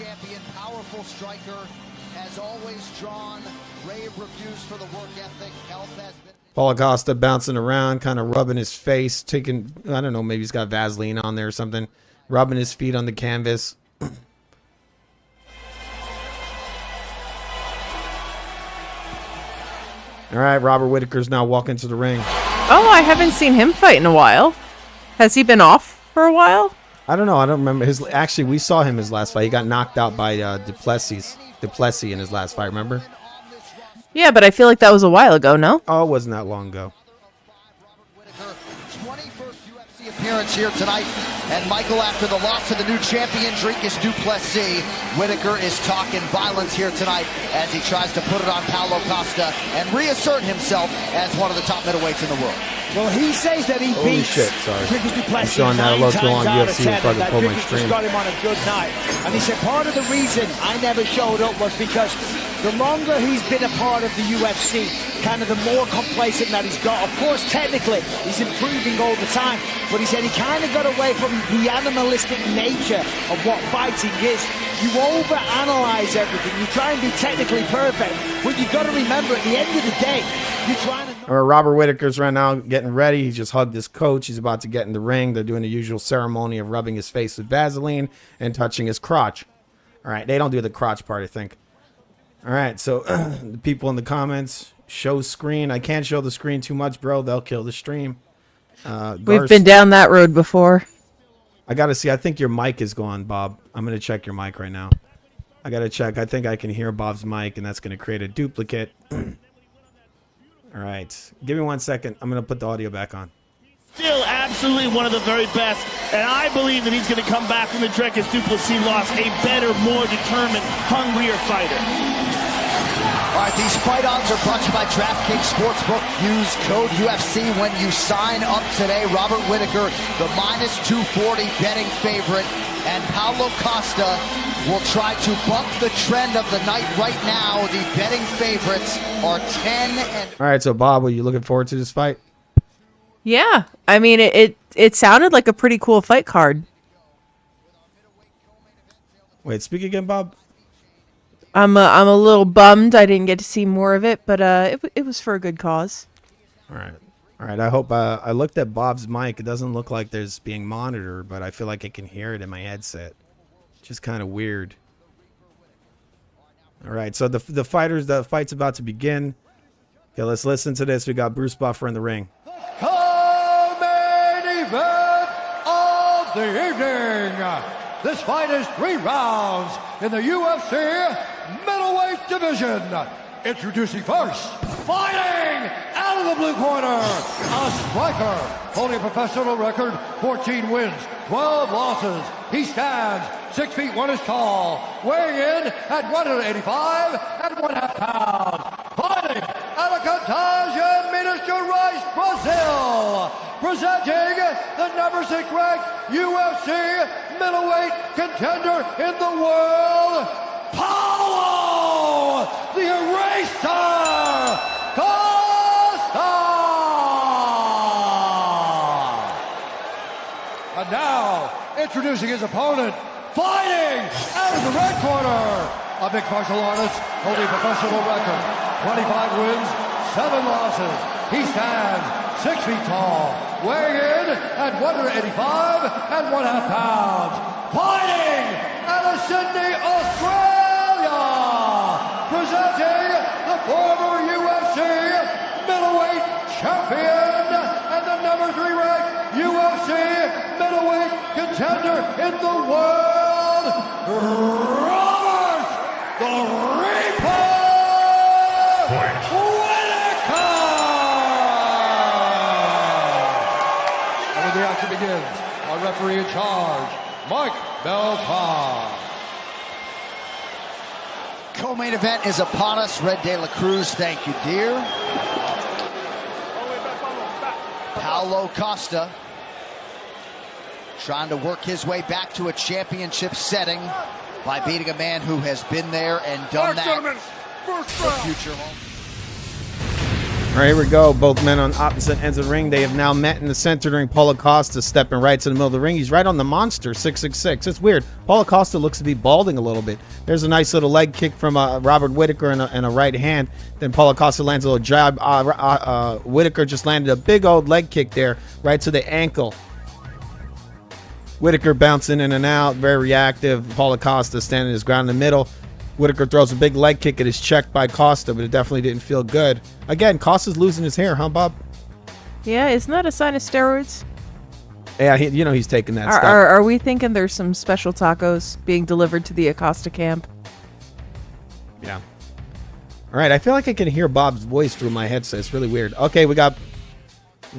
Powerful striker, has always drawn rave reviews for the work ethic. Health has been... Paulo Costa bouncing around, kind of rubbing his face, taking, I don't know, maybe he's got Vaseline on there or something, rubbing his feet on the canvas. All right, Robert Whittaker's now walking to the ring. Oh, I haven't seen him fight in a while. Has he been off for a while? I don't know. I don't remember his. Actually, we saw him his last fight. He got knocked out by Duplessis in his last fight. Remember? Yeah, but I feel like that was a while ago. No? Oh, it wasn't that long ago. 21st UFC appearance here tonight. And Michael, after the loss to the new champion, Dricus du Plessis, Whittaker is talking violence here tonight as he tries to put it on Paulo Costa and reassert himself as one of the top middleweights in the world. Well, he says that he Holy beats shit, sorry. Dricus du Plessis I'm showing that a little too long. 9 times UFC out of 10, probably that pulled my Dricus stream. just got him on a good night. And he said part of the reason I never showed up was because the longer he's been a part of the UFC, kind of the more complacent that he's got. Of course, technically, he's improving all the time, but he said he kind of got away from the animalistic nature of what fighting is. You overanalyze everything. You try and be technically perfect, but you've got to remember at the end of the day, you're trying to... All right, Robert Whittaker's right now getting ready. He just hugged his coach. He's about to get in the ring. They're doing the usual ceremony of rubbing his face with Vaseline and touching his crotch. All right, they don't do the crotch part, I think. All right, so the people in the comments, show screen. I can't show the screen too much, bro. They'll kill the stream. We've been down that road before. I got to see. I think your mic is gone, Bob. I'm going to check your mic right now. I got to check. I think I can hear Bob's mic, and that's going to create a duplicate. All right. Give me 1 second. I'm going to put the audio back on. Still absolutely one of the very best, and I believe that he's going to come back from the Dricus Duplessis loss a better, more determined, hungrier fighter. All right, these fight odds are brought to you by DraftKings Sportsbook. Use code UFC when you sign up today. Robert Whittaker, the -240 betting favorite, and Paulo Costa will try to buck the trend of the night right now. The betting favorites are 10 and... All right, so Bob, are you looking forward to this fight? Yeah, I mean, it sounded like a pretty cool fight card. Wait, speak again, Bob. I'm a little bummed I didn't get to see more of it, but it was for a good cause. All right. I hope I looked at Bob's mic. It doesn't look like there's being monitored, but I feel like I can hear it in my headset. Just kind of weird. All right, so the fight's about to begin. Okay, let's listen to this. We got Bruce Buffer in the ring. Main event of the evening. This fight is 3 rounds in the UFC middleweight division. Introducing first, fighting out of the blue corner, a striker, holding a professional record, 14 wins, 12 losses. He stands 6 feet 1 inch tall, weighing in at 185 and 1/2 pounds. Fighting out of Contagem, Minas Gerais, Brazil. Presenting the number 6 ranked UFC middleweight contender in the world, Paulo the Eraser Costa. And now, introducing his opponent, fighting out of the red corner, a mixed martial artist holding a professional record, 25 wins, 7 losses. He stands 6 feet tall, weighing in at 185 and 1/2 pounds. Fighting out of Sydney, Australia, presenting the former UFC middleweight champion and the number 3 ranked UFC middleweight contender in the world, Robert the Reaper Whittaker. And when the action begins, our referee in charge, Mike Belton. Co-main event is upon us. Red De La Cruz, thank you, dear. Paulo Costa trying to work his way back to a championship setting by beating a man who has been there and done that for future home. All right, here we go. Both men on opposite ends of the ring. They have now met in the center ring. Paulo Costa stepping right to the middle of the ring. He's right on the monster, 666. It's weird. Paulo Costa looks to be balding a little bit. There's a nice little leg kick from Robert Whittaker and a right hand. Then Paulo Costa lands a little jab. Whittaker just landed a big old leg kick there right to the ankle. Whittaker bouncing in and out, very reactive. Paulo Costa standing his ground in the middle. Whittaker throws a big leg kick. It is checked by Costa, but it definitely didn't feel good. Again, Costa's losing his hair, huh, Bob? Yeah, isn't that a sign of steroids? Yeah, he's taking that stuff. Are we thinking there's some special tacos being delivered to the Acosta camp? Yeah. All right, I feel like I can hear Bob's voice through my headset. It's really weird. Okay, we got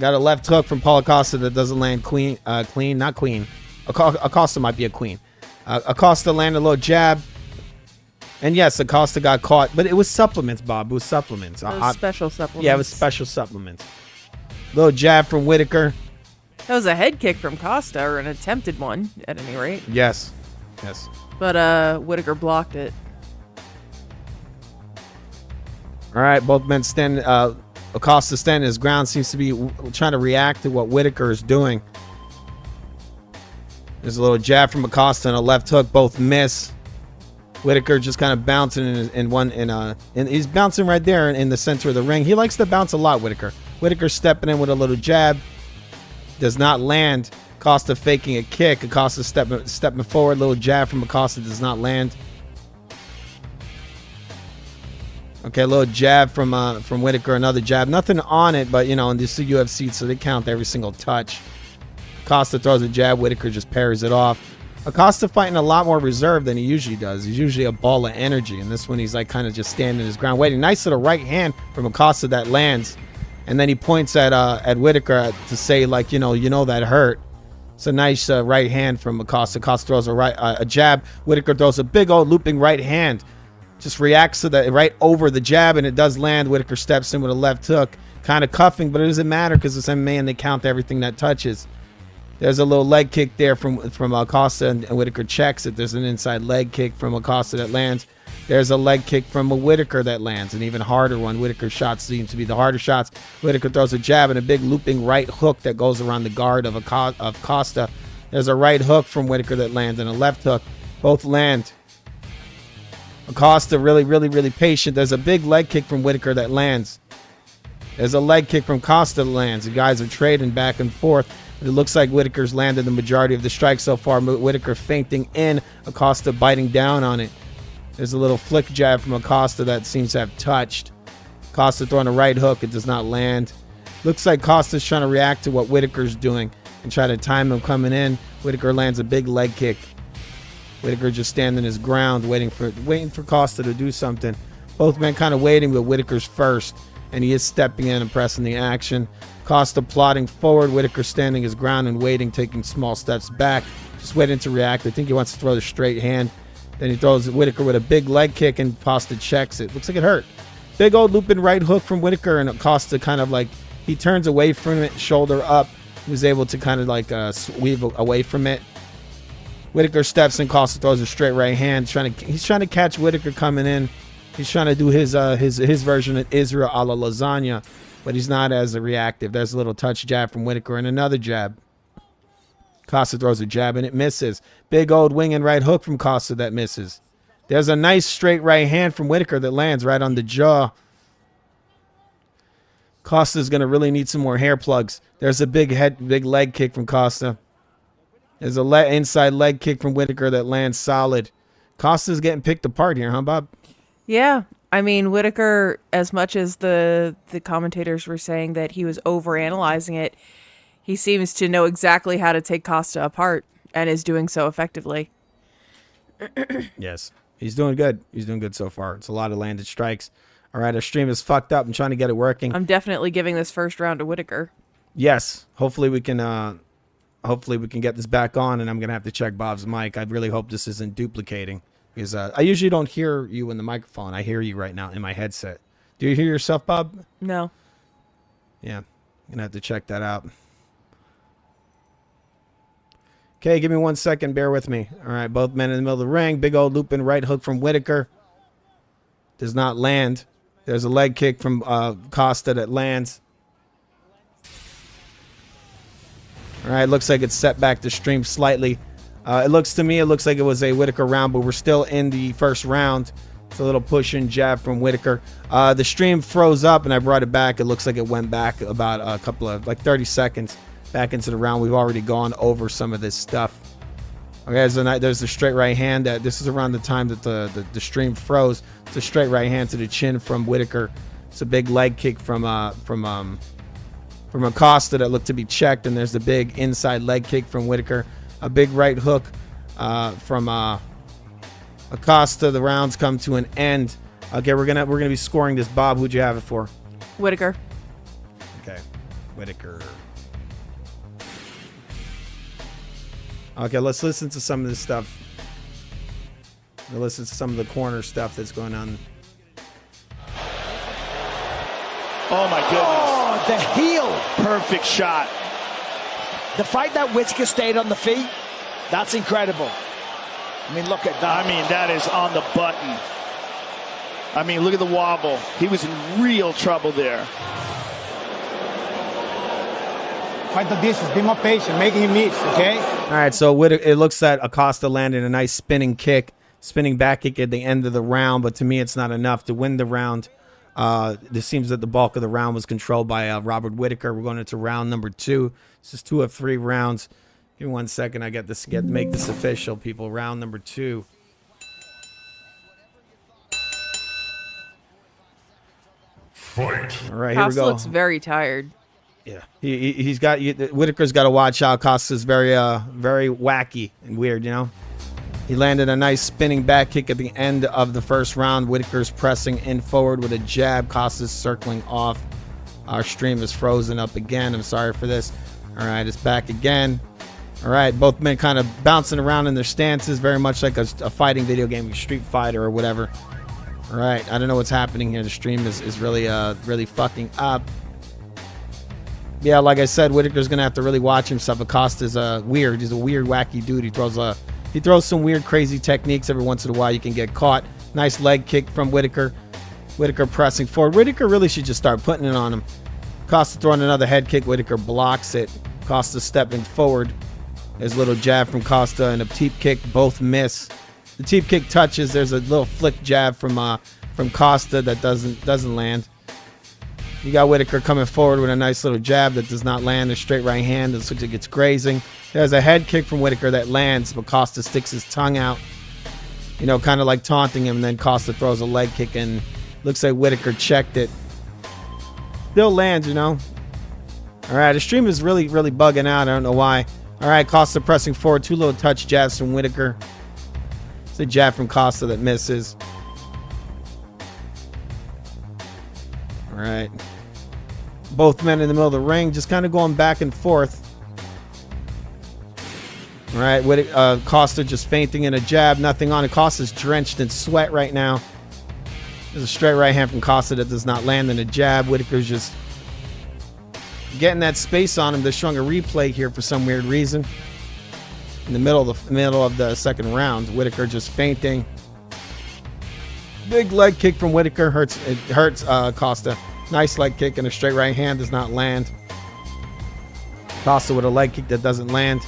a left hook from Paulo Costa that doesn't land clean. Acosta might be a queen. Acosta landed a little jab. And yes, Acosta got caught, but it was supplements, Bob. It was supplements. It was special supplements. Yeah, it was special supplements. Little jab from Whittaker. That was a head kick from Costa, or an attempted one, at any rate. Yes. But Whittaker blocked it. All right, both men stand. Acosta standing his ground, seems to be trying to react to what Whittaker is doing. There's a little jab from Acosta and a left hook, both miss. Whittaker just kind of bouncing and he's bouncing right there in the center of the ring. He likes to bounce a lot, Whittaker. Whittaker stepping in with a little jab. Does not land. Acosta faking a kick. Acosta stepping forward. Little jab from Acosta does not land. Okay, a little jab from Whittaker. Another jab. Nothing on it, but, and this is UFC, so they count every single touch. Acosta throws a jab. Whittaker just parries it off. Acosta fighting a lot more reserved than he usually does. He's usually a ball of energy, and this one he's like kind of just standing his ground, waiting. Nice little right hand from Acosta that lands, and then he points at Whitaker to say, like, you know that hurt. It's a nice right hand from Acosta. Acosta throws a jab. Whitaker throws a big old looping right hand. Just reacts to that right over the jab, and it does land. Whitaker steps in with a left hook, kind of cuffing, but it doesn't matter because it's MMA and they count everything that touches. There's a little leg kick there from Acosta, and Whitaker checks it. There's an inside leg kick from Acosta that lands. There's a leg kick from a Whitaker that lands, an even harder one. Whitaker's shots seem to be the harder shots. Whitaker throws a jab and a big looping right hook that goes around the guard of Acosta. There's a right hook from Whitaker that lands and a left hook. Both land. Acosta really, really, really patient. There's a big leg kick from Whitaker that lands. There's a leg kick from Costa that lands. The guys are trading back and forth. It looks like Whitaker's landed the majority of the strikes so far. Whitaker feinting in, Acosta biting down on it. There's a little flick jab from Acosta that seems to have touched. Acosta throwing a right hook. It does not land. Looks like Costa's trying to react to what Whitaker's doing and try to time him coming in. Whitaker lands a big leg kick. Whitaker just standing his ground, waiting for Costa to do something. Both men kind of waiting, but Whitaker's first, and he is stepping in and pressing the action. Costa plodding forward, Whitaker standing his ground and waiting, taking small steps back, just waiting to react. I think he wants to throw the straight hand. Then he throws Whitaker with a big leg kick, and Costa checks it. Looks like it hurt. Big old looping right hook from Whitaker, and Costa kind of like, he turns away from it, shoulder up. He was able to kind of like weave away from it. Whitaker steps in, Costa throws a straight right hand. He's trying to catch Whitaker coming in. He's trying to do his version of Israel a la lasagna, but he's not as reactive. There's a little touch jab from Whitaker and another jab. Costa throws a jab and it misses. Big old wing and right hook from Costa that misses. There's a nice straight right hand from Whitaker that lands right on the jaw. Costa's going to really need some more hair plugs. There's a big leg kick from Costa. There's a inside leg kick from Whitaker that lands solid. Costa's getting picked apart here, huh, Bob? Yeah. I mean, Whitaker, as much as the commentators were saying that he was overanalyzing it, he seems to know exactly how to take Costa apart and is doing so effectively. Yes. He's doing good. He's doing good so far. It's a lot of landed strikes. All right, our stream is fucked up. I'm trying to get it working. I'm definitely giving this first round to Whitaker. Yes. Hopefully we can get this back on, and I'm going to have to check Bob's mic. I really hope this isn't duplicating, because I usually don't hear you in the microphone. I hear you right now in my headset. Do you hear yourself, Bob? No. Yeah. I'm going to have to check that out. Okay, give me 1 second. Bear with me. All right, both men in the middle of the ring. Big old looping right hook from Whitaker. Does not land. There's a leg kick from Costa that lands. All right, looks like it's set back the stream slightly. It looks like it was a Whitaker round, but we're still in the first round. It's a little push and jab from Whitaker. The stream froze up, and I brought it back. It looks like it went back about a couple of, like 30 seconds back into the round. We've already gone over some of this stuff. Okay, there's the straight right hand. This is around the time that the stream froze. It's a straight right hand to the chin from Whitaker. It's a big leg kick from Acosta that looked to be checked, and there's the big inside leg kick from Whitaker. A big right hook from Acosta. The rounds come to an end. Okay, we're gonna be scoring this. Bob, who'd you have it for? Whitaker. Okay, Whitaker. Okay, let's listen to some of this stuff. We'll listen to some of the corner stuff that's going on. Oh, my goodness. Oh, the heel. Perfect shot. The fact that Whitaker stayed on the feet, that's incredible. I mean, look at that. I mean, that is on the button. I mean, look at the wobble. He was in real trouble there. Fight the distance. Be more patient. Making him miss, okay? All right, so it looks that Acosta landed a nice spinning back kick at the end of the round, but to me it's not enough to win the round. This seems that the bulk of the round was controlled by Robert Whitaker. We're going into round number 2. This is 2 of 3 rounds. Give me 1 second. I get to make this official, people. Round number 2. Fight. All right, here we Costa go. looks very tired. Yeah, he's got Whitaker's got to watch out. Costa's very wacky and weird, you know. He landed a nice spinning back kick at the end of the first round. Whitaker's pressing in forward with a jab. Costa's circling off. Our stream is frozen up again. I'm sorry for this. All right, it's back again. All right, both men kind of bouncing around in their stances, very much like a fighting video game, Street Fighter or whatever. All right, I don't know what's happening here. The stream is really fucking up. Yeah, like I said, Whitaker's gonna have to really watch himself. Acosta's weird. He's a weird, wacky dude. He throws some weird, crazy techniques every once in a while. You can get caught. Nice leg kick from Whitaker. Whitaker pressing forward. Whitaker really should just start putting it on him. Costa throwing another head kick. Whitaker blocks it. Costa stepping forward. There's a little jab from Costa and a teep kick. Both miss. The teep kick touches. There's a little flick jab from Costa that doesn't land. You got Whitaker coming forward with a nice little jab that does not land. A straight right hand. This looks like it's grazing. There's a head kick from Whitaker that lands, but Costa sticks his tongue out. You know, kind of like taunting him. And then Costa throws a leg kick and looks like Whitaker checked it. Still lands, you know. All right, the stream is really bugging out. I don't know why. All right, Costa pressing forward. Two little touch jabs from Whitaker. It's a jab from Costa that misses. All right. Both men in the middle of the ring, just kind of going back and forth. All right, Costa just feinting in a jab, nothing on it. Costa's drenched in sweat right now. There's a straight right hand from Costa that does not land in a jab. Whitaker's just getting that space on him. They're showing a replay here for some weird reason. In the middle of the second round, Whitaker just feinting. Big leg kick from Whitaker hurts Costa. Nice leg kick and a straight right hand does not land. Costa with a leg kick that doesn't land.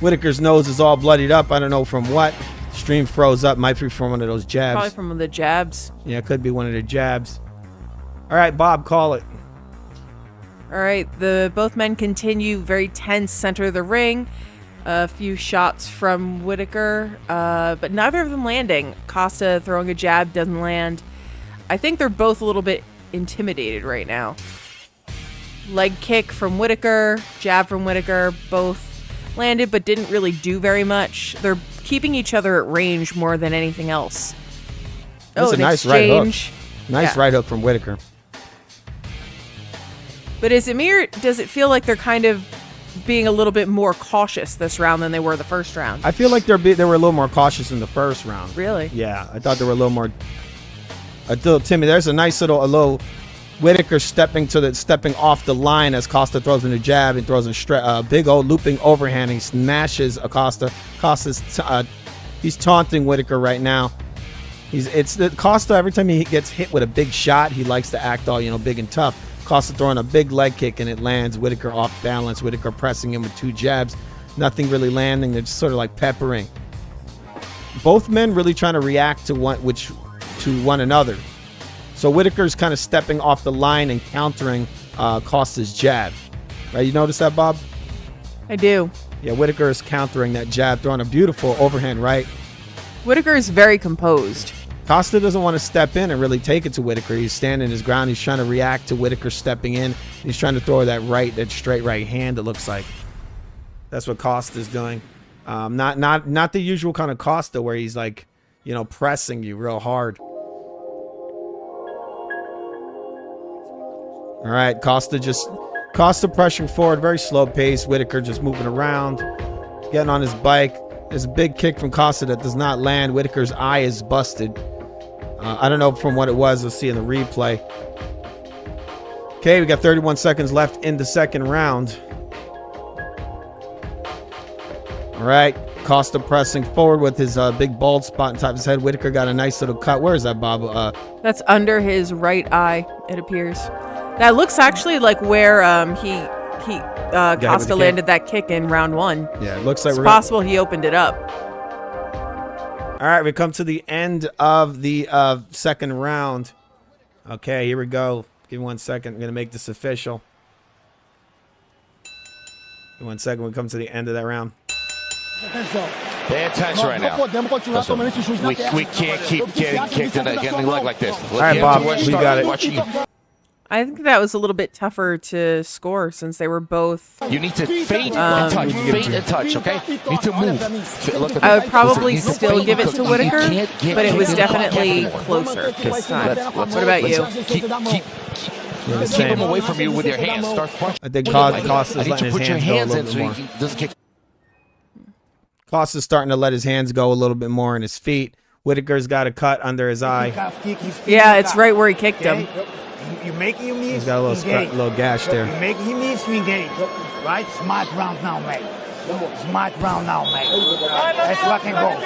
Whitaker's nose is all bloodied up. I don't know from what. Stream froze up. Might be from one of those jabs. Probably from the jabs. Yeah, it could be one of the jabs. All right, Bob, call it. All right, both men continue very tense center of the ring. A few shots from Whitaker, but neither of them landing. Costa throwing a jab doesn't land. I think they're both a little bit intimidated right now. Leg kick from Whitaker, jab from Whitaker, both landed but didn't really do very much. They're keeping each other at range more than anything else. That's a nice right hook. Nice right hook from Whitaker. But does it feel like they're kind of being a little bit more cautious this round than they were the first round? I feel like they were a little more cautious in the first round. Really? Yeah, I thought they were a little timid. There's a nice little Whitaker stepping off the line as Costa throws in a jab and throws a big old looping overhand. He smashes Acosta. He's taunting Whitaker right now. Costa, every time he gets hit with a big shot, he likes to act all big and tough. Costa throwing a big leg kick and it lands. Whitaker off balance. Whitaker pressing him with two jabs. Nothing really landing. They're just sort of like peppering. Both men really trying to react to one another. So Whitaker's kind of stepping off the line and countering Costa's jab. Right? You notice that, Bob? I do. Yeah, Whitaker is countering that jab, throwing a beautiful overhand right. Whitaker is very composed. Costa doesn't want to step in and really take it to Whitaker. He's standing his ground. He's trying to react to Whitaker stepping in. He's trying to throw that straight right hand, it looks like. That's what Costa's doing. Not the usual kind of Costa where he's like, pressing you real hard. All right, Costa pressuring forward, very slow pace. Whitaker just moving around, getting on his bike. There's a big kick from Costa that does not land. Whitaker's eye is busted. I don't know from what it was. We'll see in the replay. Okay, we got 31 seconds left in the second round. All right, Costa pressing forward with his big bald spot on top of his head. Whitaker got a nice little cut. Where is that, Bob? That's under his right eye, it appears. That looks actually like where Costa landed that kick in round one. Yeah, it looks like it's possible he opened it up. All right, we come to the end of the second round. Okay, here we go. Give me 1 second. I'm going to make this official. Give me 1 second. We come to the end of that round. They're tense right now. We can't keep getting kicked in the leg like this. All right, Bob, we got it. I think that was a little bit tougher to score since they were both. You need to feint and touch. Feint and touch, okay? You need to move. Look at I would probably still give it to Whitaker, but it was definitely closer this time. What about you? Keep him away from you with your hands. Start punching. I think Costa's letting his hands go a little bit more. He doesn't kick. Costa's starting to let his hands go a little bit more and his feet. Whitaker's got a cut under his eye. Yeah, it's right where he kicked him. You make him He's got a little gash there. You make him needs to engage, right? Smart round now, mate. Smart round now, mate. Let's rock and roll.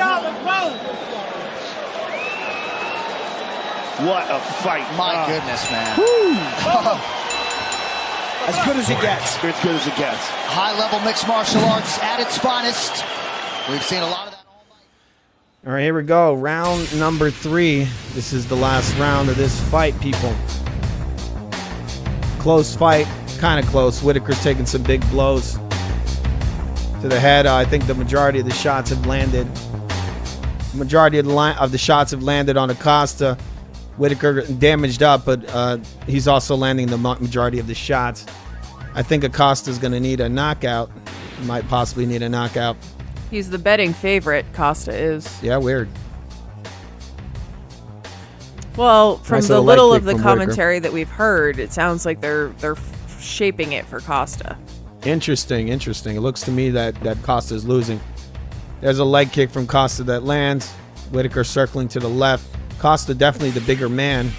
What a fight. My goodness, man. As good as it gets. As good as it gets. High-level mixed martial arts at its finest. We've seen a lot of that. All right, here we go. Round number 3. This is the last round of this fight, people. Close fight, kind of close. Whitaker's taking some big blows to the head. I think the majority of the shots have landed. The majority of the shots have landed on Acosta. Whitaker damaged up, but he's also landing the majority of the shots. I think Acosta's going to need a knockout. He might possibly need a knockout. He's the betting favorite, Costa is. Yeah, weird. Well, from Nice the little little leg of kick the from Whitaker. commentary that we've heard, it sounds like they're shaping it for Costa. Interesting. It looks to me that Costa's losing. There's a leg kick from Costa that lands. Whitaker circling to the left. Costa definitely the bigger man.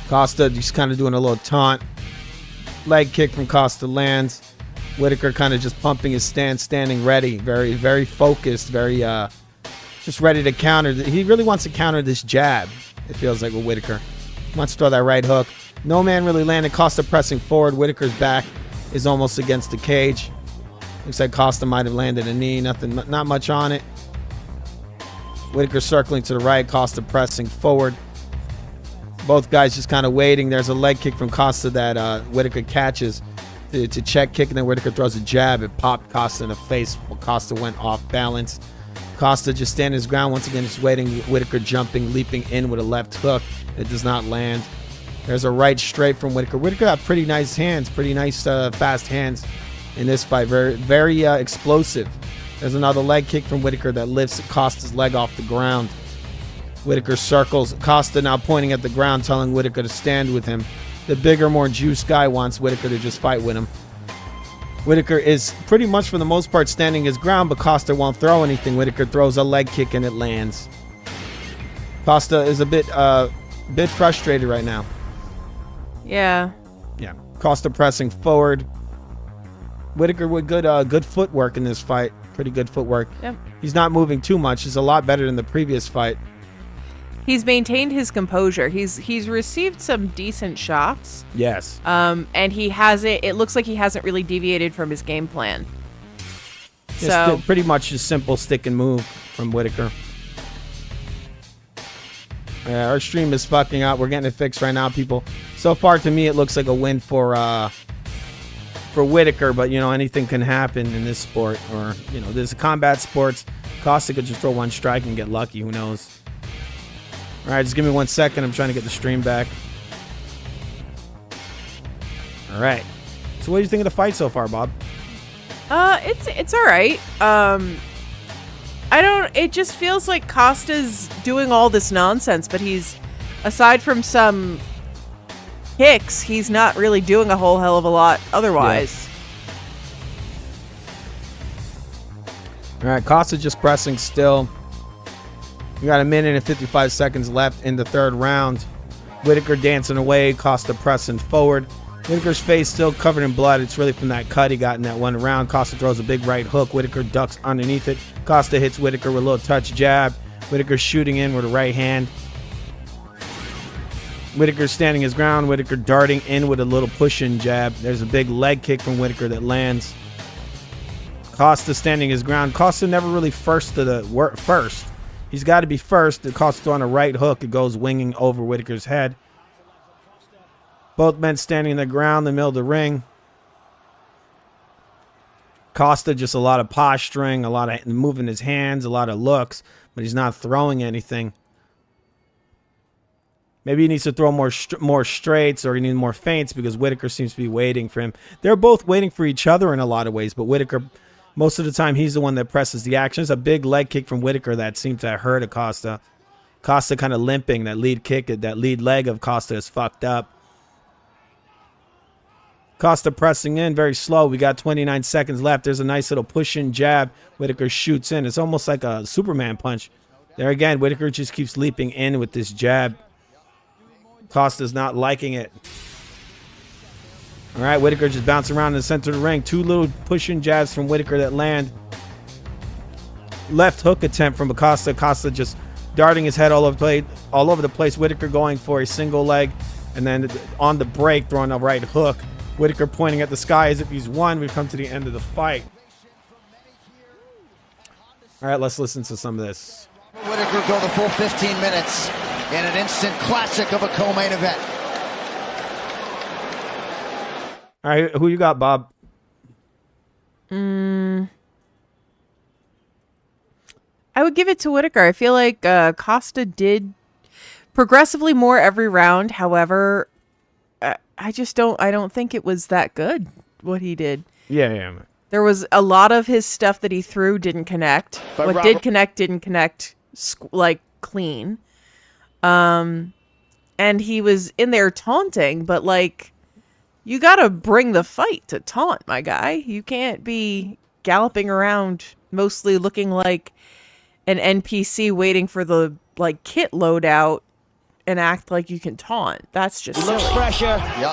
Costa just kind of doing a little taunt. Leg kick from Costa lands. Whitaker kind of just pumping his stance, standing ready. Very, very focused. Very, just ready to counter. He really wants to counter this jab, it feels like, with Whitaker. He wants to throw that right hook. No man really landed. Costa pressing forward. Whitaker's back is almost against the cage. Looks like Costa might have landed a knee. Not much on it. Whitaker circling to the right. Costa pressing forward. Both guys just kind of waiting. There's a leg kick from Costa that Whitaker catches to check kick, and then Whitaker throws a jab. It popped Costa in the face. Well, Costa went off balance. Costa just standing his ground once again, just waiting. Whitaker jumping, leaping in with a left hook. It does not land. There's a right straight from Whitaker. Whitaker got pretty nice hands, pretty nice fast hands in this fight. Very, very explosive. There's another leg kick from Whitaker that lifts Costa's leg off the ground. Whitaker circles. Costa now pointing at the ground, telling Whitaker to stand with him. The bigger, more juiced guy wants Whitaker to just fight with him. Whitaker is pretty much, for the most part, standing his ground, but Costa won't throw anything. Whitaker throws a leg kick and it lands. Costa is a bit frustrated right now. Yeah. Yeah. Costa pressing forward. Whitaker with good footwork in this fight. Pretty good footwork. Yep. He's not moving too much. He's a lot better than the previous fight. He's maintained his composure. He's received some decent shots. Yes. And he hasn't. It looks like he hasn't really deviated from his game plan. Just pretty much a simple stick and move from Whitaker. Yeah, our stream is fucking up. We're getting it fixed right now, people. So far, to me, it looks like a win for Whitaker, but anything can happen in this sport, or there's combat sports. Costa could just throw one strike and get lucky. Who knows? All right, just give me 1 second. I'm trying to get the stream back. All right. So, what do you think of the fight so far, Bob? It's all right. It just feels like Costa's doing all this nonsense, but he's, aside from some kicks, he's not really doing a whole hell of a lot otherwise. Yeah. All right, Costa just pressing still. We got 1 minute and 55 seconds left in the third round. Whitaker dancing away, Costa pressing forward. Whitaker's face still covered in blood. It's really from that cut he got in that one round. Costa throws a big right hook. Whitaker ducks underneath it. Costa hits Whitaker with a little touch jab. Whitaker shooting in with a right hand. Whitaker standing his ground. Whitaker darting in with a little push-in jab. There's a big leg kick from Whitaker that lands. Costa standing his ground. Costa never really first. He's got to be first. The Costa throwing a right hook. It goes winging over Whitaker's head. Both men standing their ground in the middle of the ring. Costa just a lot of posturing, a lot of moving his hands, a lot of looks, but he's not throwing anything. Maybe he needs to throw more straights, or he needs more feints, because Whitaker seems to be waiting for him. They're both waiting for each other in a lot of ways, but Whitaker, most of the time, he's the one that presses the action. It's a big leg kick from Whitaker that seemed to hurt Acosta. Costa kind of limping. That lead kick, that lead leg of Costa is fucked up. Costa pressing in very slow. We got 29 seconds left. There's a nice little push-in jab. Whitaker shoots in. It's almost like a Superman punch. There again, Whitaker just keeps leaping in with this jab. Costa's not liking it. All right, Whitaker just bouncing around in the center of the ring. 2 little push-in jabs from Whitaker that land. Left hook attempt from Acosta. Acosta just darting his head all over the place. Whitaker going for a single leg, and then on the break throwing a right hook. Whitaker pointing at the sky as if he's won. We've come to the end of the fight. All right, let's listen to some of this. Whitaker go the full 15 minutes in an instant classic of a co-main event. All right, who you got, Bob? I would give it to Whitaker. I feel like Costa did progressively more every round. However, I don't think it was that good what he did. Yeah. There was a lot of his stuff that he threw didn't connect. But what did connect didn't connect like clean. And he was in there taunting, but like, you gotta bring the fight to taunt, my guy. You can't be galloping around mostly looking like an NPC waiting for the like kit loadout and act like you can taunt. That's just silly. Pressure. Yep.